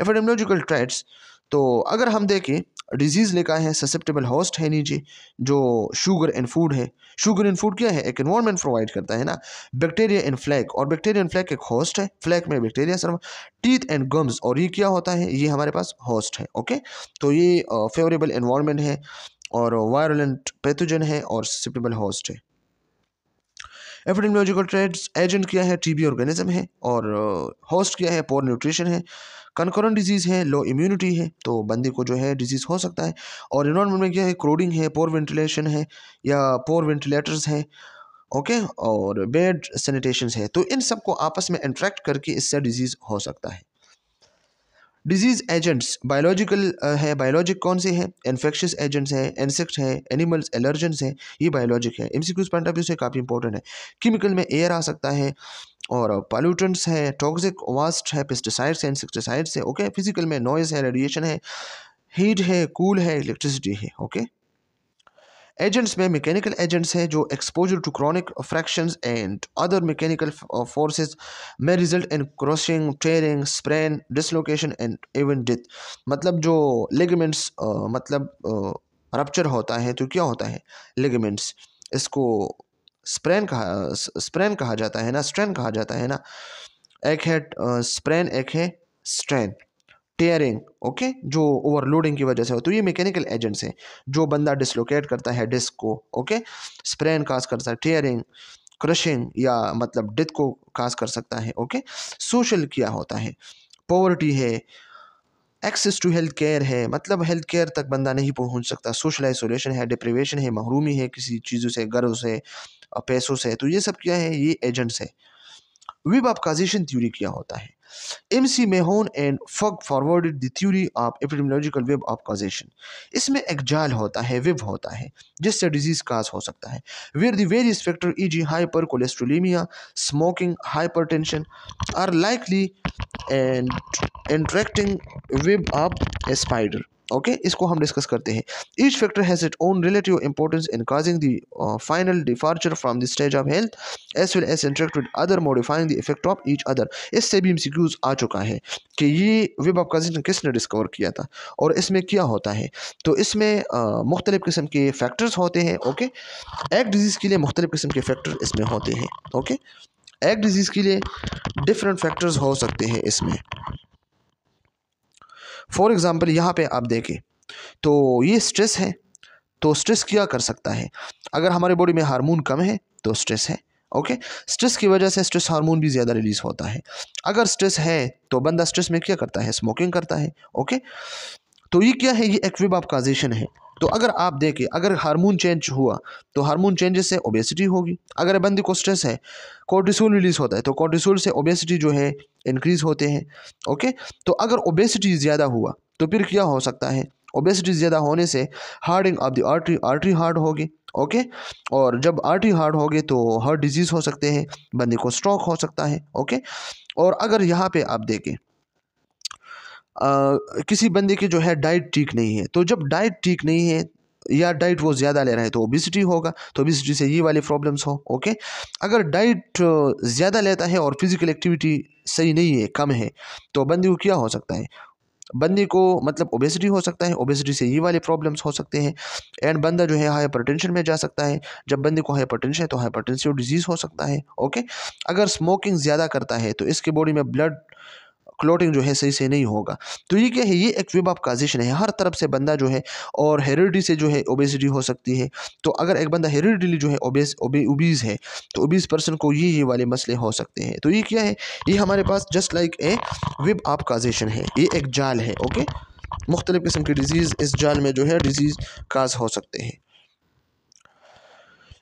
Speaker 1: Epidemiological traits, तो अगर हम देखें डिजीज़ लिखा है, ससेप्टेबल होस्ट है नीचे, जो शुगर एंड फूड है। शुगर एंड फूड क्या है, एक एनवायरनमेंट प्रोवाइड करता है ना। बैक्टीरिया एंड फ्लैग, और बैक्टीरिया एंड फ्लैग एक होस्ट है, फ्लैग में बैक्टीरिया सर्व। टीथ एंड गम्स, और ये क्या होता है, ये हमारे पास होस्ट है। ओके, तो ये फेवरेबल एनवायरनमेंट है, और वायरलेंट पैथोजन है, और ससेप्टेबल होस्ट है। एपिडेमियोलॉजिकल ट्रेट्स, एजेंट क्या है, टीबी ऑर्गेनिज्म है, और होस्ट क्या है, पोर न्यूट्रिशन है। कनकरेंट डिजीज़ है, लो इम्यूनिटी है, तो बंदे को जो है डिजीज़ हो सकता है। और इन्वायरमेंट में क्या है, क्रोडिंग है, पोर वेंटिलेशन है या पोर वेंटिलेटर्स है। ओके, और बेड सैनिटेशन है, तो इन सबको आपस में इंटरेक्ट करके इससे डिजीज़ हो सकता है। डिजीज़ एजेंट्स बायोलॉजिकल है, बायोलॉजिक कौन से हैं, इन्फेक्शियस एजेंट्स हैं, इंसेक्ट है, एनिमल्स, एलर्जेंस हैं, ये बायोलॉजिक है। एमसीक्यूज पॉइंट ऑफ व्यू से काफ़ी इंपॉर्टेंट है। केमिकल में एयर आ सकता है, और पॉल्यूटेंट्स है, टॉक्सिक वास्ट है, पेस्टिसाइड्स है, इंसेक्टिसाइड्स है। ओके, फिजिकल में नॉइज़ है, रेडिएशन है, हीट है, कूल है, इलेक्ट्रिसिटी है। ओके, एजेंट्स में मैकेनिकल एजेंट्स है जो exposure to chronic frictions and other mechanical forces में result in crushing, tearing, sprain, dislocation and even death. मतलब जो लिगामेंट्स रप्चर होता है तो क्या होता है, लिगामेंट्स, इसको स्प्रेन कहा जाता है ना, स्ट्रेन कहा जाता है ना। एक है स्प्रेन, एक है स्ट्रेन। टेयरिंग, ओके, जो ओवरलोडिंग की वजह से हो, तो ये मैकेनिकल एजेंट्स हैं जो बंदा डिसलोकेट करता है डिस्क को। ओके, स्प्रेन काज करता है, टेयरिंग, क्रशिंग या मतलब डेथ को काज कर सकता है। ओके, सोशल क्या होता है, पॉवर्टी है, एक्सेस टू हेल्थ केयर है, मतलब हेल्थ केयर तक बंदा नहीं पहुंच सकता। सोशल आइसोलेशन है, डिप्रिवेशन है, महरूमी है किसी चीज़ों से, घरों से, पैसों से, तो ये सब क्या है, ये एजेंट्स है। वेब ऑफ कॉजेशन थ्योरी क्या होता है, MC Mahon and Fogg forwarded the theory of epidemiological web of causation। इसमें एक जाल होता है, वेब होता है, जिससे डिजीज काज हो सकता है। Where the various factor e.g. hypercholesterolemia, smoking, hypertension are likely and interacting web of a spider। Okay, इसको हम डिस्कस करते हैं। Each factor has its own relative importance in causing the final departure from the stage of health as well as interact with other modifying the effect of each other. इससे भी MCQs आ चुका है कि ये web of causation किसने discover किया था और इसमें क्या होता है। तो इसमें मुख्तलिफ किस्म के फैक्टर्स होते हैं। ओके, एक डिजीज़ के लिए मुख्तलिफ किस्म के फैक्टर इसमें होते हैं। ओके, एक डिजीज़ के लिए डिफरेंट फैक्टर्स हो सकते हैं इसमें। फॉर एग्ज़ाम्पल यहाँ पे आप देखें तो ये स्ट्रेस है, तो स्ट्रेस क्या कर सकता है, अगर हमारे बॉडी में हार्मोन कम है तो स्ट्रेस है। ओके, स्ट्रेस की वजह से स्ट्रेस हार्मोन भी ज़्यादा रिलीज होता है। अगर स्ट्रेस है तो बंदा स्ट्रेस में क्या करता है, स्मोकिंग करता है। ओके, तो ये क्या है, ये एक वेब ऑफ कॉजेशन है। तो अगर आप देखें, अगर हार्मोन चेंज हुआ तो हार्मोन चेंजेस से ओबेसिटी होगी। अगर बंदे को स्ट्रेस है, कोर्टिसोल रिलीज होता है, तो कोर्टिसोल से ओबेसिटी जो है इंक्रीज होते हैं। ओके, तो अगर ओबेसिटी ज़्यादा हुआ तो फिर क्या हो सकता है, ओबेसिटी ज़्यादा होने से hardening of the artery, artery hard होगी। ओके, और जब आर्टरी हार्ड होगी तो हार्ट डिजीज़ हो सकते हैं, बंदे को स्ट्रोक हो सकता है। ओके, और अगर यहाँ पे आप देखें किसी बंदे की जो है डाइट ठीक नहीं है, तो जब डाइट ठीक नहीं है या डाइट वो ज़्यादा ले रहा है तो ओबिसिटी होगा, तो ओबिसिटी से ये वाली प्रॉब्लम्स हो। ओके, अगर डाइट ज़्यादा लेता है और फिजिकल एक्टिविटी सही नहीं है, कम है, तो बंदे को क्या हो सकता है, बंदे को मतलब ओबेसिटी हो सकता है, ओबेसिटी से ये वाले प्रॉब्लम्स हो सकते हैं। एंड बंदा जो है हाइपरटेंशन में जा सकता है, जब बंदे को हाइपरटेंशन है तो हाइपरटेंसिव डिजीज़ हो सकता है। ओके, अगर स्मोकिंग ज़्यादा करता है तो इसके बॉडी में ब्लड क्लोटिंग जो है सही से नहीं होगा। तो ये क्या है, ये एक वेब ऑफ कॉजेशन है, हर तरफ से बंदा जो है, और हेरिडिटी से जो है ओबेसिटी हो सकती है। तो अगर एक बंदा हेरिडिटली जो है ओबीज है तो ओबीज पर्सन को ये वाले मसले हो सकते हैं। तो ये क्या है, ये हमारे पास just like a web of causation है, ये एक जाल है। ओके, मुख्तलिफ किस्म की डिजीज़ इस जाल में जो है डिजीज़ काज हो सकते हैं।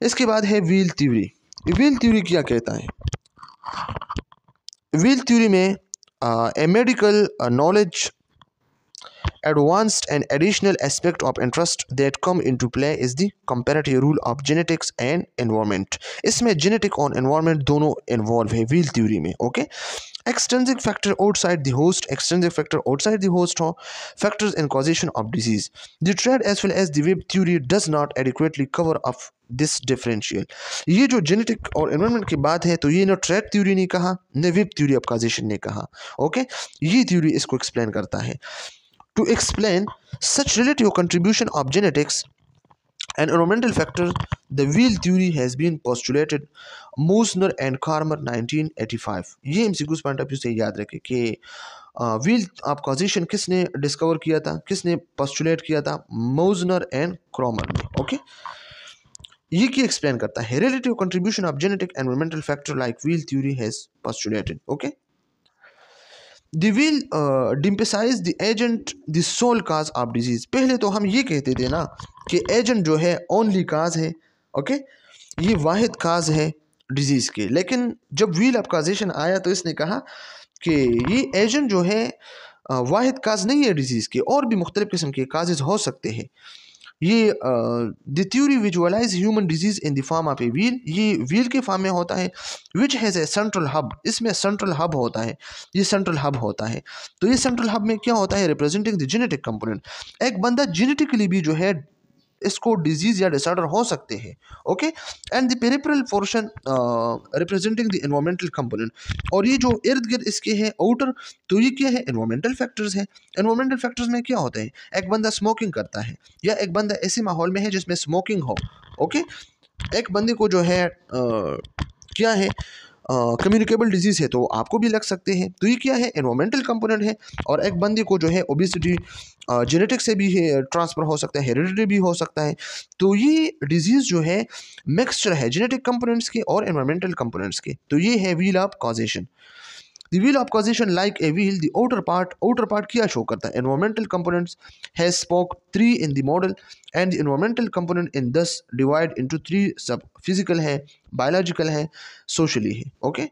Speaker 1: इसके बाद है व्हील थ्योरी। व्हील थ्योरी क्या कहता है, व्हील थ्योरी में a medical knowledge advanced and additional aspect of interest that come into play is the comparative rule of genetics and environment. इसमें genetic और environment दोनों involve है wheel theory में. Okay, extrinsic factor outside the host, extrinsic factor outside the host हो factors in causation of disease. The trade as well as the web theory does not adequately cover up this differential. ये जो genetic और environment की बात है तो ये ना ट्रैड थ्योरी ने कहा न वेब थ्योरी ऑफ कॉजेशन ने कहा. ओके, ये थ्योरी इसको एक्सप्लेन करता है. To explain such relative contribution of genetics and environmental factors, the wheel theory has been postulated. Mosner and Karmer 1985. ये MCQs पॉइंट ऑफ व्यू से याद रखें कि व्हील ऑफ कॉजेशन किसने डिस्कवर किया था, किसने पोस्टुलेट किया था? मोजनर एंड क्रॉमर ने. ओके, ये की एक्सप्लेन करता है relative contribution of genetic environmental factor like wheel theory has postulated. Okay, the wheel deemphasise the agent the sole cause of disease. पहले तो हम ये कहते थे ना कि एजेंट जो है ओनली काज है. ओके, ये वाहिद काज है डिजीज़ के. लेकिन जब व्हील ऑफ कॉजेशन आया तो इसने कहा कि ये एजेंट जो है वाहिद काज नहीं है डिजीज़ के, और भी मुख्तलिफ किस्म के काजेज हो सकते हैं. ये the theory visualize human disease in the form of a wheel. ये व्हील के फॉर्म में होता है. Which has a central hub. इसमें सेंट्रल हब होता है, ये सेंट्रल हब होता है. तो ये सेंट्रल हब में क्या होता है? Representing the genetic component. एक बंदा जेनेटिकली भी जो है इसको डिजीज या डिसऑर्डर हो सकते हैं. Okay, and the peripheral portion representing the environmental component. और ये जो इर्द गिर्द इसके हैं आउटर, तो ये क्या है? एनवायरमेंटल फैक्टर्स है. एनवायरमेंटल फैक्टर्स में क्या होते हैं? एक बंदा स्मोकिंग करता है या एक बंदा ऐसे माहौल में है जिसमें स्मोकिंग हो. ओके, एक बंदे को जो है क्या है कम्युनिकेबल डिजीज़ है तो आपको भी लग सकते हैं. तो ये क्या है? एनवायरमेंटल कंपोनेंट है. और एक बंदे को जो है ओबेसिटी जेनेटिक से भी ट्रांसफ़र हो सकता है, हेरिडिटी भी हो सकता है. तो ये डिजीज़ जो है मिक्सचर है जेनेटिक कंपोनेंट्स के और एनवायरमेंटल कंपोनेंट्स के. तो ये है wheel of causation. The wheel of causation, like a wheel, the outer part क्या शो करता है? Environmental components has spoke 3 in the model, and the environmental component in thus divide into 3 sub. Physical है, biological है, socially है. Okay?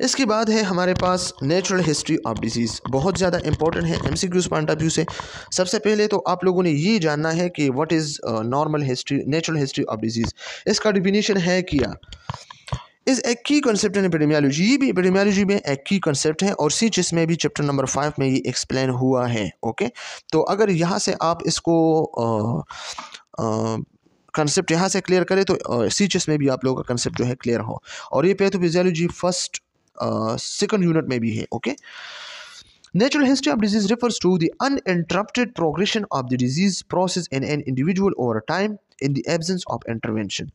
Speaker 1: इसके बाद है हमारे पास नेचुरल हिस्ट्री ऑफ डिजीज़. बहुत ज़्यादा इंपॉर्टेंट है MCQs पॉइंट ऑफ व्यू से. सबसे पहले तो आप लोगों ने ये जानना है कि what is normal history, natural history of disease. इसका डिफिनीशन है क्या इज़ ए की कंसेप्ट इन एपिडेमियोलॉजी. ये भी एपिडेमियोलॉजी में एक की कंसेप्ट है और सीचिस में भी चैप्टर नंबर 5 में ये एक्सप्लेन हुआ है. ओके, तो अगर यहाँ से आप इसको कंसेप्ट यहाँ से क्लियर करें तो सीचिस में भी आप लोगों का कंसेप्ट जो है क्लियर हो. और ये पैथोफिजियोलॉजी फर्स्ट सेकंड यूनिट में भी है. Okay, natural history of disease refers to the uninterrupted progression of the disease process in an individual over time in the absence of intervention.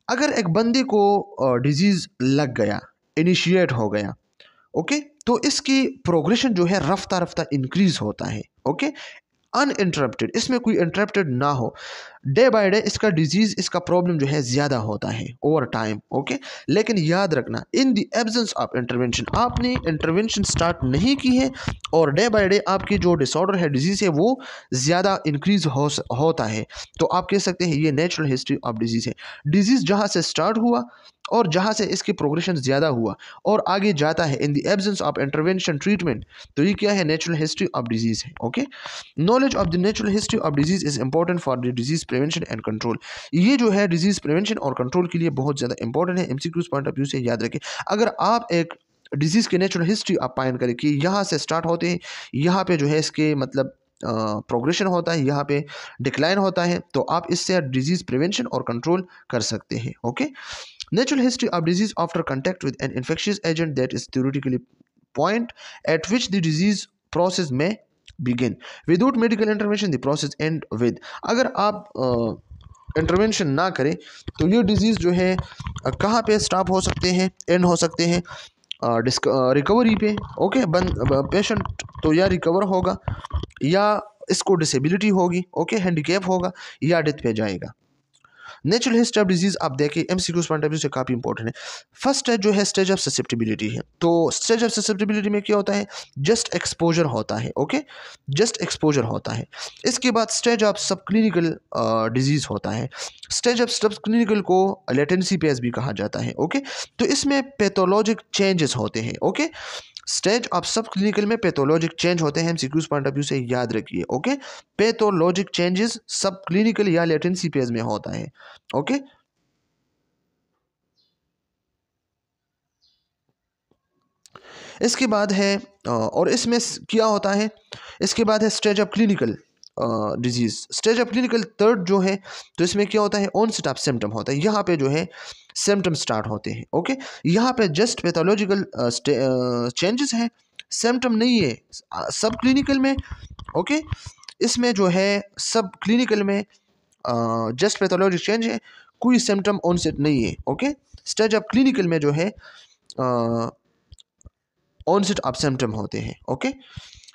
Speaker 1: अगर एक बंदे को डिजीज़ लग गया, इनिशिएट हो गया, ओके, तो इसकी प्रोग्रेशन जो है रफ्ता रफ्ता इंक्रीज होता है. ओके, अनइंटरप्टेड, इसमें कोई इंटरप्टेड ना हो. डे बाय डे इसका डिजीज़, इसका प्रॉब्लम जो है ज़्यादा होता है ओवर टाइम. ओके, लेकिन याद रखना in the absence of intervention, आपने इंटरवेंशन स्टार्ट नहीं की है और डे बाय डे आपकी जो डिसऑर्डर है, डिजीज़ है, वो ज़्यादा इंक्रीज होता है. तो आप कह सकते हैं ये नेचुरल हिस्ट्री ऑफ डिजीज़ है. डिजीज़ जहाँ से स्टार्ट हुआ और जहाँ से इसकी प्रोग्रेशन ज़्यादा हुआ और आगे जाता है in the absence of intervention treatment, तो ये क्या है? नेचुरल हिस्ट्री ऑफ डिजीज़ है. Okay, knowledge of the natural history of disease is important for the disease prevention and control. ये जो है डिजीज़ प्रिवेंशन और कंट्रोल के लिए बहुत ज़्यादा इंपॉर्टेंट है. MCQs पॉइंट ऑफ व्यू से याद रखें. अगर आप एक डिजीज़ के नेचुरल हिस्ट्री आप फाइंड करें कि यहाँ से स्टार्ट होते हैं, यहाँ पे जो है इसके मतलब प्रोग्रेशन होता है, यहाँ पे डिक्लाइन होता है, तो आप इससे डिजीज़ प्रिवेंशन और कंट्रोल कर सकते हैं. Okay, natural history of disease after contact with an infectious agent that is theoretically point at which the disease process may begin. Without medical intervention the process end with. अगर आप intervention ना करें तो ये disease जो है कहाँ पे स्टॉप हो सकते हैं, एंड हो सकते हैं रिकवरी पे. ओके, पेशेंट तो या रिकवर होगा या इसको डिसेबिलिटी होगी. ओके, हैंडीकैप होगा या डेथ पे जाएगा. नेचुरल हिस्ट्री ऑफ डिजीज आप देखें एमसीक्यूज पॉइंट ऑफ व्यू से काफ़ी इंपॉर्टेंट है। फर्स्ट है जो है स्टेज ऑफ ससेप्टिबिलिटी है। तो स्टेज ऑफ ससेप्टिबिलिटी में क्या होता है, जस्ट एक्सपोजर होता है, ओके, जस्ट एक्सपोजर होता है। इसके बाद स्टेज ऑफ सब क्लिनिकल डिजीज होता है। स्टेज ऑफ सब क्लिनिकल को लेटेंसी पेज भी कहा जाता है, ओके। तो इसमें पैथोलॉजिक चेंजेस होते हैं, ओके। स्टेज ऑफ सब क्लिनिकल में पैथोलॉजिक चेंज होते हैं, एमसीक्यूज पॉइंट ऑफ व्यू से याद रखिए, ओके। पैथोलॉजिक चेंजेस सब क्लिनिकल या लेटेंसी फेज में होता है, ओके। इसके बाद है और इसमें क्या होता है, इसके बाद है stage of clinical disease. Stage of clinical third जो है, तो इसमें क्या होता है, ऑनसेट ऑफ सिम्टम होता है। यहाँ पे जो है सिम्टम स्टार्ट होते हैं, ओके। यहाँ पे जस्ट पैथोलॉजिकल चेंजेस हैं, सिम्टम नहीं है सब क्लिनिकल में, ओके। इसमें जो है सब क्लिनिकल में जस्ट पैथोलॉजिक चेंज है, कोई सिम्टम ऑनसेट नहीं है, ओके। स्टेज ऑफ क्लिनिकल में जो है ऑनसेट ऑफ सिम्टम होते हैं, ओके।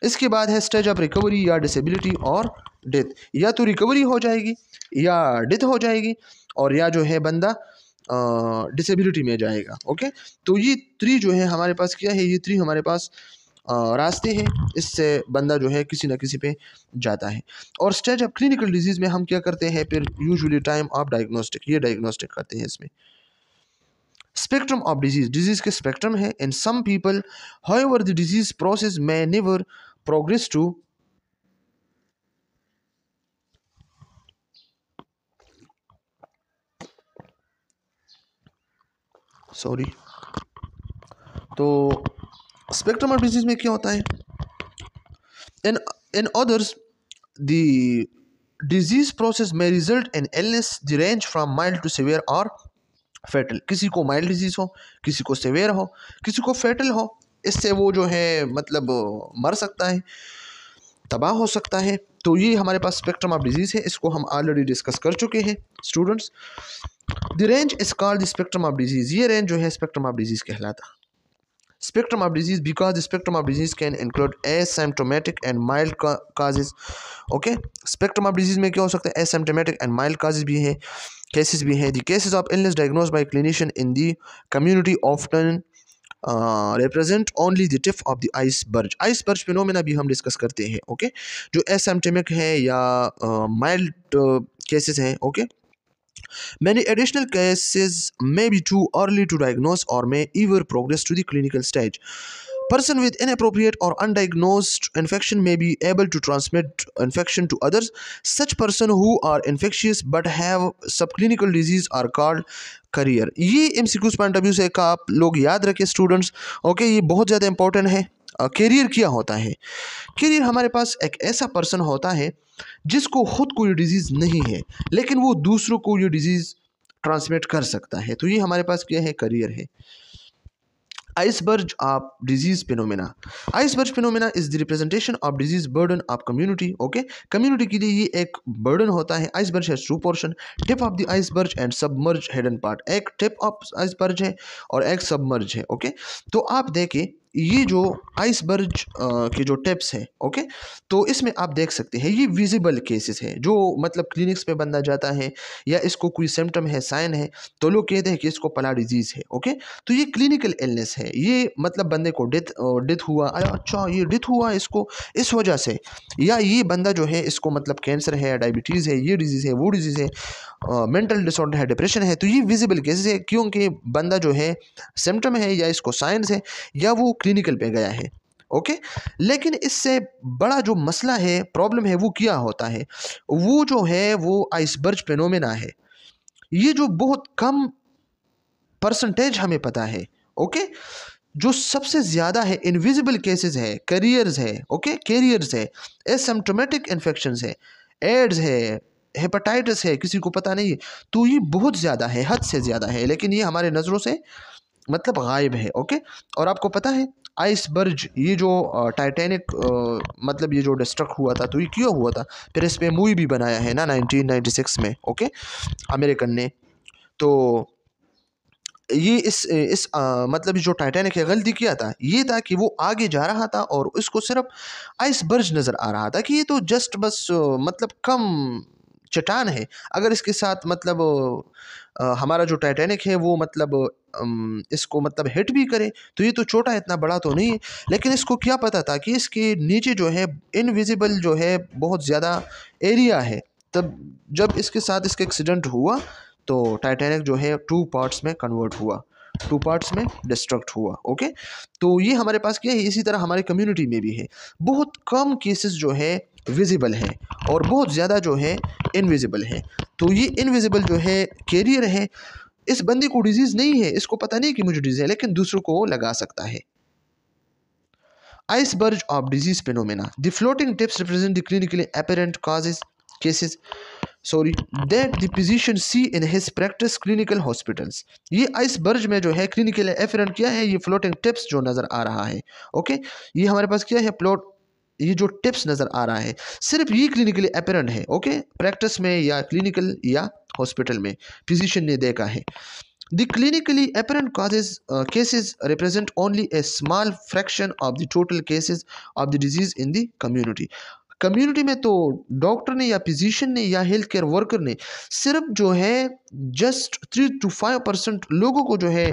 Speaker 1: इसके बाद है स्टेज ऑफ रिकवरी या डिसेबिलिटी और डेथ। या तो रिकवरी हो जाएगी या डेथ हो जाएगी, और या जो है बंदा डिसेबिलिटी में जाएगा, ओके। तो ये थ्री जो है हमारे पास क्या है, ये थ्री हमारे पास रास्ते हैं, इससे बंदा जो है किसी ना किसी पे जाता है। और स्टेज ऑफ क्लिनिकल डिजीज़ में हम क्या करते हैं फिर, यूजुअली टाइम ऑफ डायग्नोस्टिक, ये डायग्नोस्टिक करते हैं इसमें। स्पेक्ट्रम ऑफ डिजीज, डिजीज के स्पेक्ट्रम है। In some people however the disease process may never progress to sorry. तो स्पेक्ट्रम ऑफ डिजीज में क्या होता है, in in others the disease process may result in illness, the range from mild to severe or fatal। किसी को mild disease हो, किसी को सेवियर हो, किसी को फेटल हो, इससे वो जो है मतलब मर सकता है, तबाह हो सकता है। तो ये हमारे पास स्पेक्ट्रम ऑफ डिजीज है, इसको हम ऑलरेडी डिस्कस कर चुके हैं students. The range is called the spectrum of disease, ये रेंज जो है स्पेक्ट्रम ऑफ डिजीज कहलाता। Spectrum of disease because the spectrum of disease can include asymptomatic and mild causes, okay. Spectrum of disease में क्या हो सकता है, asymptomatic and mild causes भी है, केसेस भी हैं। The cases of illness diagnose by clinician in the community often represent only the tip of the iceberg. Iceberg phenomena भी हम डिस्कस करते हैं, ओके। जो एसिम्प्टोमेटिक है या माइल्ड केसेस हैं, okay. Many additional cases may be too early to diagnose or may even progress to the clinical stage. Person with inappropriate or undiagnosed infection may be able to transmit infection to others. Such person who are infectious but have subclinical disease are called carrier। ये MCQs point of view से का आप लोग याद रखें students, okay. ये बहुत ज़्यादा इंपॉर्टेंट है। कैरियर क्या होता है, कैरियर हमारे पास एक ऐसा पर्सन होता है जिसको खुद कोई डिजीज़ नहीं है, लेकिन वो दूसरों को ये डिजीज़ ट्रांसमिट कर सकता है। तो ये हमारे पास क्या है, करियर है। Iceberg of disease phenomena, iceberg phenomena is the representation of disease burden of community, okay. Community के लिए ये एक बर्डन होता है। Iceberg has to portion, tip of the iceberg and submerge hidden part. एक टिप ऑफ आइसबर्ग है और एक सबमर्ज है, ओके। तो आप देखें ये जो आइसबर्ग के जो टिप्स है, ओके, तो इसमें आप देख सकते हैं ये विजिबल केसेस है, जो मतलब क्लिनिक्स पे बंदा जाता है या इसको कोई सिम्टम है, साइन है, तो लोग कहते हैं कि इसको पला डिजीज़ है, ओके। तो ये क्लिनिकल इलनेस है, ये मतलब बंदे को डेथ हुआ, अच्छा ये डेथ हुआ इसको इस वजह से, या ये बंदा जो है इसको मतलब कैंसर है, डायबिटीज़ है, ये डिजीज़ है, वो डिजीज़ है, मेंटल डिसऑर्डर है, डिप्रेशन है। तो ये विजिबल केसेस है, क्योंकि बंदा जो है सिम्टम है या इसको साइंस है या वो क्लिनिकल पे गया है, ओके। लेकिन इससे बड़ा जो मसला है, प्रॉब्लम है, वो क्या होता है, वो जो है वो आइसबर्ग फिनोमेना है। ये जो बहुत कम परसेंटेज हमें पता है, ओके। जो सबसे ज़्यादा है इनविजिबल केसेस है, करियर्स है, ओके, कैरियर्स है, एसिम्प्टोमेटिक इन्फेक्शंस है, एड्स है, हेपेटाइटिस है, किसी को पता नहीं है। तो ये बहुत ज़्यादा है, हद से ज़्यादा है, लेकिन ये हमारे नज़रों से मतलब गायब है, ओके। और आपको पता है आइसबर्ग, ये जो टाइटैनिक मतलब ये जो डिस्ट्रक्ट हुआ था, तो ये क्यों हुआ था, फिर इस पर मूवी भी बनाया है ना 1996 में, ओके, अमेरिकन ने। तो ये इस मतलब जो टाइटैनिक है गलती किया था, ये था कि वो आगे जा रहा था और उसको सिर्फ आइसबर्ग नज़र आ रहा था कि ये तो जस्ट बस मतलब कम चट्टान है, अगर इसके साथ मतलब हमारा जो टाइटैनिक है वो मतलब इसको मतलब हिट भी करे तो ये तो छोटा है, इतना बड़ा तो नहीं है। लेकिन इसको क्या पता था कि इसके नीचे जो है इनविजिबल जो है बहुत ज़्यादा एरिया है। तब जब इसके साथ इसका एक्सीडेंट हुआ तो टाइटैनिक जो है टू पार्ट्स में कन्वर्ट हुआ, टू पार्ट्स में डिस्ट्रक्ट हुआ। ओके, तो ये हमारे पास क्या है, इसी तरह हमारे कम्युनिटी में भी है। बहुत कम केसेस जो है विजिबल है और बहुत ज़्यादा जो है इनविजिबल है। तो ये इनविजिबल जो है कैरियर है, इस बंदे को डिजीज़ नहीं है, इसको पता नहीं कि मुझे डिजीज़ है, लेकिन दूसरों को लगा सकता है। Iceberg of disease phenomena. The floating tips represent the clinically apparent cases that the physician see in his practice clinical hospitals. ये आइसबर्ग में जो है क्लिनिकल एफरेंट क्या है, ये फ्लोटिंग टिप्स जो नज़र आ रहा है। ओके, ये हमारे पास क्या है, प्लॉट, ये जो टिप्स नज़र आ रहा है सिर्फ ये क्लिनिकली एपरेंट है। ओके, प्रैक्टिस में या क्लिनिकल या हॉस्पिटल में फिजिशियन ने देखा है। The clinically apparent cases represent only a small fraction of the total cases of the disease in the community. Community में तो डॉक्टर ने या फिजिशियन ने या हेल्थ केयर वर्कर ने सिर्फ जो है जस्ट 3 to 5% लोगों को जो है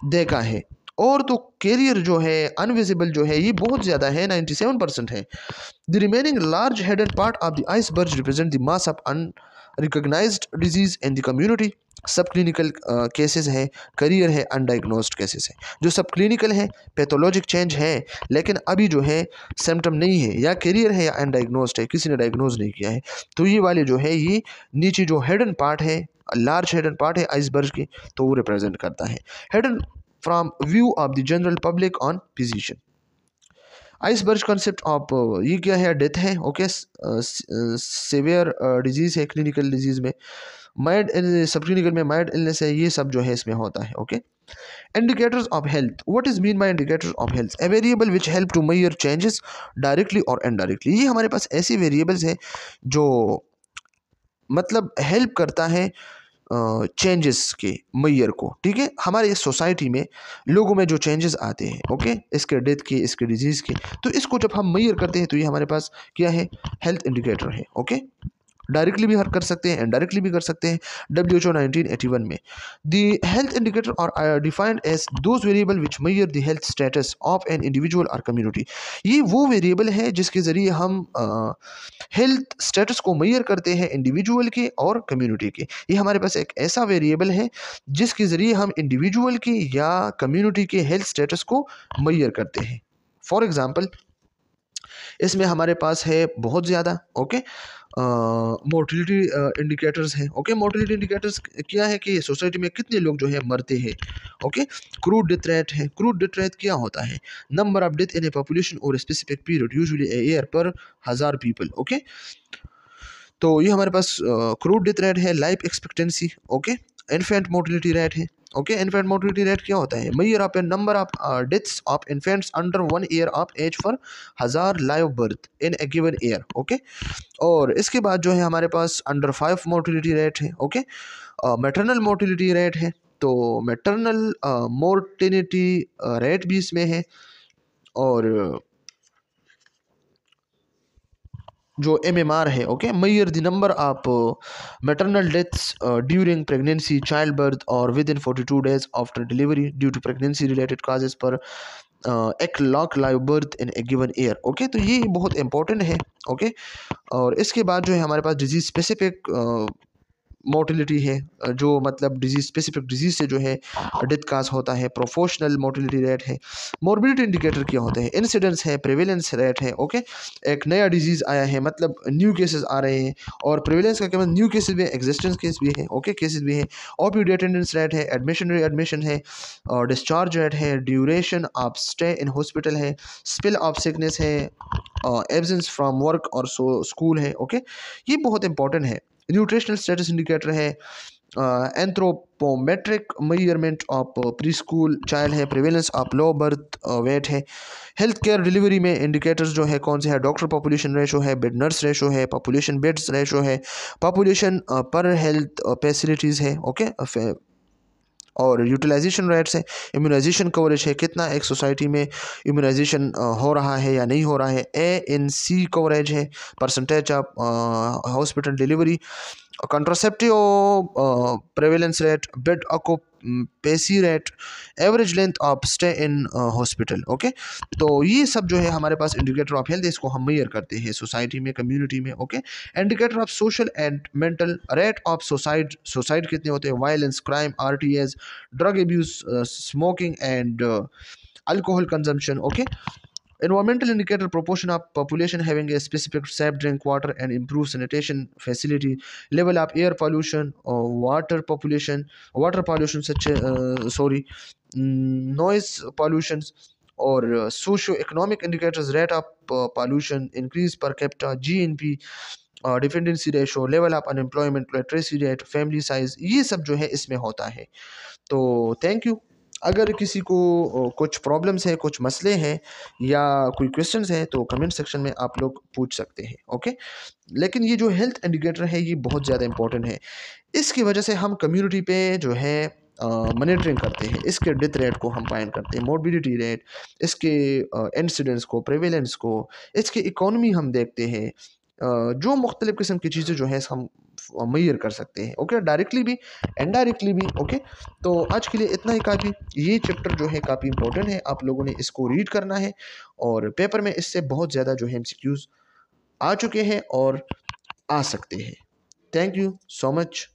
Speaker 1: देखा है, और तो कैरियर जो है अनविजिबल जो है ये बहुत ज़्यादा है, 97% है। The remaining large headed part of the iceberg represent the mass of unrecognised disease in the community. सब क्लिनिकल केसेस है, करियर है, अनडायग्नोस्ड केसेस है। जो सब क्लिनिकल है, पैथोलॉजिक चेंज है, लेकिन अभी जो है सिम्टम नहीं है, या करियर है या अनडायग्नोस्ड है, किसी ने डायग्नोज नहीं किया है। तो ये वाले जो है ये नीचे जो हेडन पार्ट है, लार्ज हेडन पार्ट है आइसबर्ग के, तो वो रिप्रेजेंट करता है। Hayden from view of the general public on physician. Iceberg concept of ये क्या है, डेथ है। ओके, सीवियर डिजीज है क्लिनिकल डिजीज में, माइल्ड सब क्लिनिकल में माइल्ड इलनेस है, ये सब जो है इसमें होता है। Okay, indicators of health. What is mean by indicators of health? A variable which help to measure changes directly or indirectly. ये हमारे पास ऐसी वेरिएबल्स है जो मतलब हेल्प करता है चेंजेस के मैयर को। ठीक है, हमारे इस सोसाइटी में लोगों में जो चेंजेस आते हैं, ओके, इसके डेथ के, इसके डिजीज़ के, तो इसको जब हम मैयर करते हैं तो ये हमारे पास क्या है, हेल्थ इंडिकेटर है। ओके, डायरेक्टली भी हर कर सकते हैं, इनडायरेक्टली भी कर सकते हैं। WHO 1981 में the health indicator are defined as those variable which measure the health status of an individual or community. ये वो वेरिएबल है जिसके ज़रिए हम हेल्थ स्टेटस को मेजर करते हैं इंडिविजुअल के और कम्युनिटी के। ये हमारे पास एक ऐसा वेरिएबल है जिसके ज़रिए हम इंडिविजुअल के या कम्युनिटी के हेल्थ स्टेटस को मेजर करते हैं। फॉर एग्ज़ाम्पल, इसमें हमारे पास है बहुत ज़्यादा, ओके, मोर्टिलिटी इंडिकेटर्स हैं। ओके, मोर्टिलिटी इंडिकेटर्स क्या है कि सोसाइटी में कितने लोग जो है मरते हैं। ओके, क्रूड डेथ रेट है। क्रूड डेथ रेट क्या होता है, number of death in a population और specific period, usually a year per 1000 people. Okay, तो ये हमारे पास क्रूड डेथ रेट है। Life expectancy, okay, infant mortality rate है। ओके, इन्फेंट मोर्टिलिटी रेट क्या होता है, measure of a number of deaths of infants under 1 year of age for 1000 live birth in a given year. Okay, और इसके बाद जो है हमारे पास अंडर 5 मोर्टिलिटी रेट है। ओके, मैटरनल मोर्टिलिटी रेट है, तो मैटरनल मोर्टिलिटी रेट भी इसमें है। और जो MMR है, okay, measure the number of maternal deaths during pregnancy, child birth और within 42 days after delivery due to pregnancy related causes per 1 lakh live birth in a given year. Okay, तो ये बहुत इंपॉर्टेंट है। Okay, और इसके बाद जो है हमारे पास डिजीज स्पेसिफिक मोर्टिलिटी है, जो मतलब डिजीज स्पेसिफिक डिजीज से जो है डेथ काज होता है। प्रोपोर्शनल मोर्टिलिटी रेट है। मोर्बिडिटी इंडिकेटर क्या होते हैं, इंसिडेंस है, प्रेवेलेंस रेट है। ओके, एक नया डिजीज़ आया है मतलब न्यू केसेस आ रहे हैं, और प्रेवेलेंस का क्या मतलब न्यू केसेस भी है, एग्जिस्टेंस केस भी है। ओके, केसेस भी है। ओपीडी अटेंडेंस रेट है, एडमिशन रीएडमिशन है, और डिस्चार्ज रेट है, duration of stay in hospital है, स्पिल ऑफ सिकनेस है, एब्सेंस फ्रॉम वर्क और स्कूल है। ओके, ये बहुत इंपॉर्टेंट है। न्यूट्रिशनल स्टेटस इंडिकेटर है, anthropometric measurement of pre school child है, prevalence of low birth weight है। हेल्थ केयर डिलीवरी में इंडिकेटर्स जो है कौन से है, डॉक्टर पॉपुलेशन रेशो है, बेड नर्स रेशो है, पॉपुलेशन बेड्स रेशो है, पॉपुलेशन पर हेल्थ फैसिलिटीज़ है। ओके, और यूटिलाइजेशन रेट्स है, इम्यूनाइजेशन कवरेज है, कितना एक सोसाइटी में इम्यूनाइजेशन हो रहा है या नहीं हो रहा है। ANC कवरेज है, percentage of hospital delivery, contraceptive prevalence rate, bed occupancy rate, average length of stay in hospital. Okay, तो ये सब जो है हमारे पास इंडिकेटर ऑफ हेल्थ, इसको हम मेजर करते हैं सोसाइटी में, कम्युनिटी में। Okay, indicator of social and mental, rate of suicide, suicide कितने होते हैं, violence, crime, RTS, drug abuse, smoking and alcohol consumption. Okay, environmental indicator, proportion of population having a specific safe drink water and improved sanitation facility, level of air pollution or water pollution such noise pollutions, or socio-economic indicators, rate of pollution, increase per capita, GNP, dependency ratio, level of unemployment, literacy rate, family size, ये सब जो है इसमें होता है। तो thank you. अगर किसी को कुछ प्रॉब्लम्स है, कुछ मसले हैं या कोई क्वेश्चंस हैं तो कमेंट सेक्शन में आप लोग पूछ सकते हैं। ओके, लेकिन ये जो हेल्थ इंडिकेटर है ये बहुत ज़्यादा इंपॉर्टेंट है। इसकी वजह से हम कम्युनिटी पे जो है मॉनिटरिंग करते हैं, इसके डेथ रेट को हम फाइंड करते हैं, मोर्बिडिटी रेट, इसके इंसिडेंट्स को, प्रेवेलेंस को, इसकी इकोनॉमी हम देखते हैं। जो मुख्तलिफ़ किस्म की चीज़ें जो है हम मेजर कर सकते हैं। ओके, डायरेक्टली भी, इनडायरेक्टली भी। ओके, तो आज के लिए इतना ही काफ़ी। ये चैप्टर जो है काफ़ी इंपॉर्टेंट है, आप लोगों ने इसको रीड करना है, और पेपर में इससे बहुत ज़्यादा जो है एमसीक्यूज़ आ चुके हैं और आ सकते हैं। Thank you so much.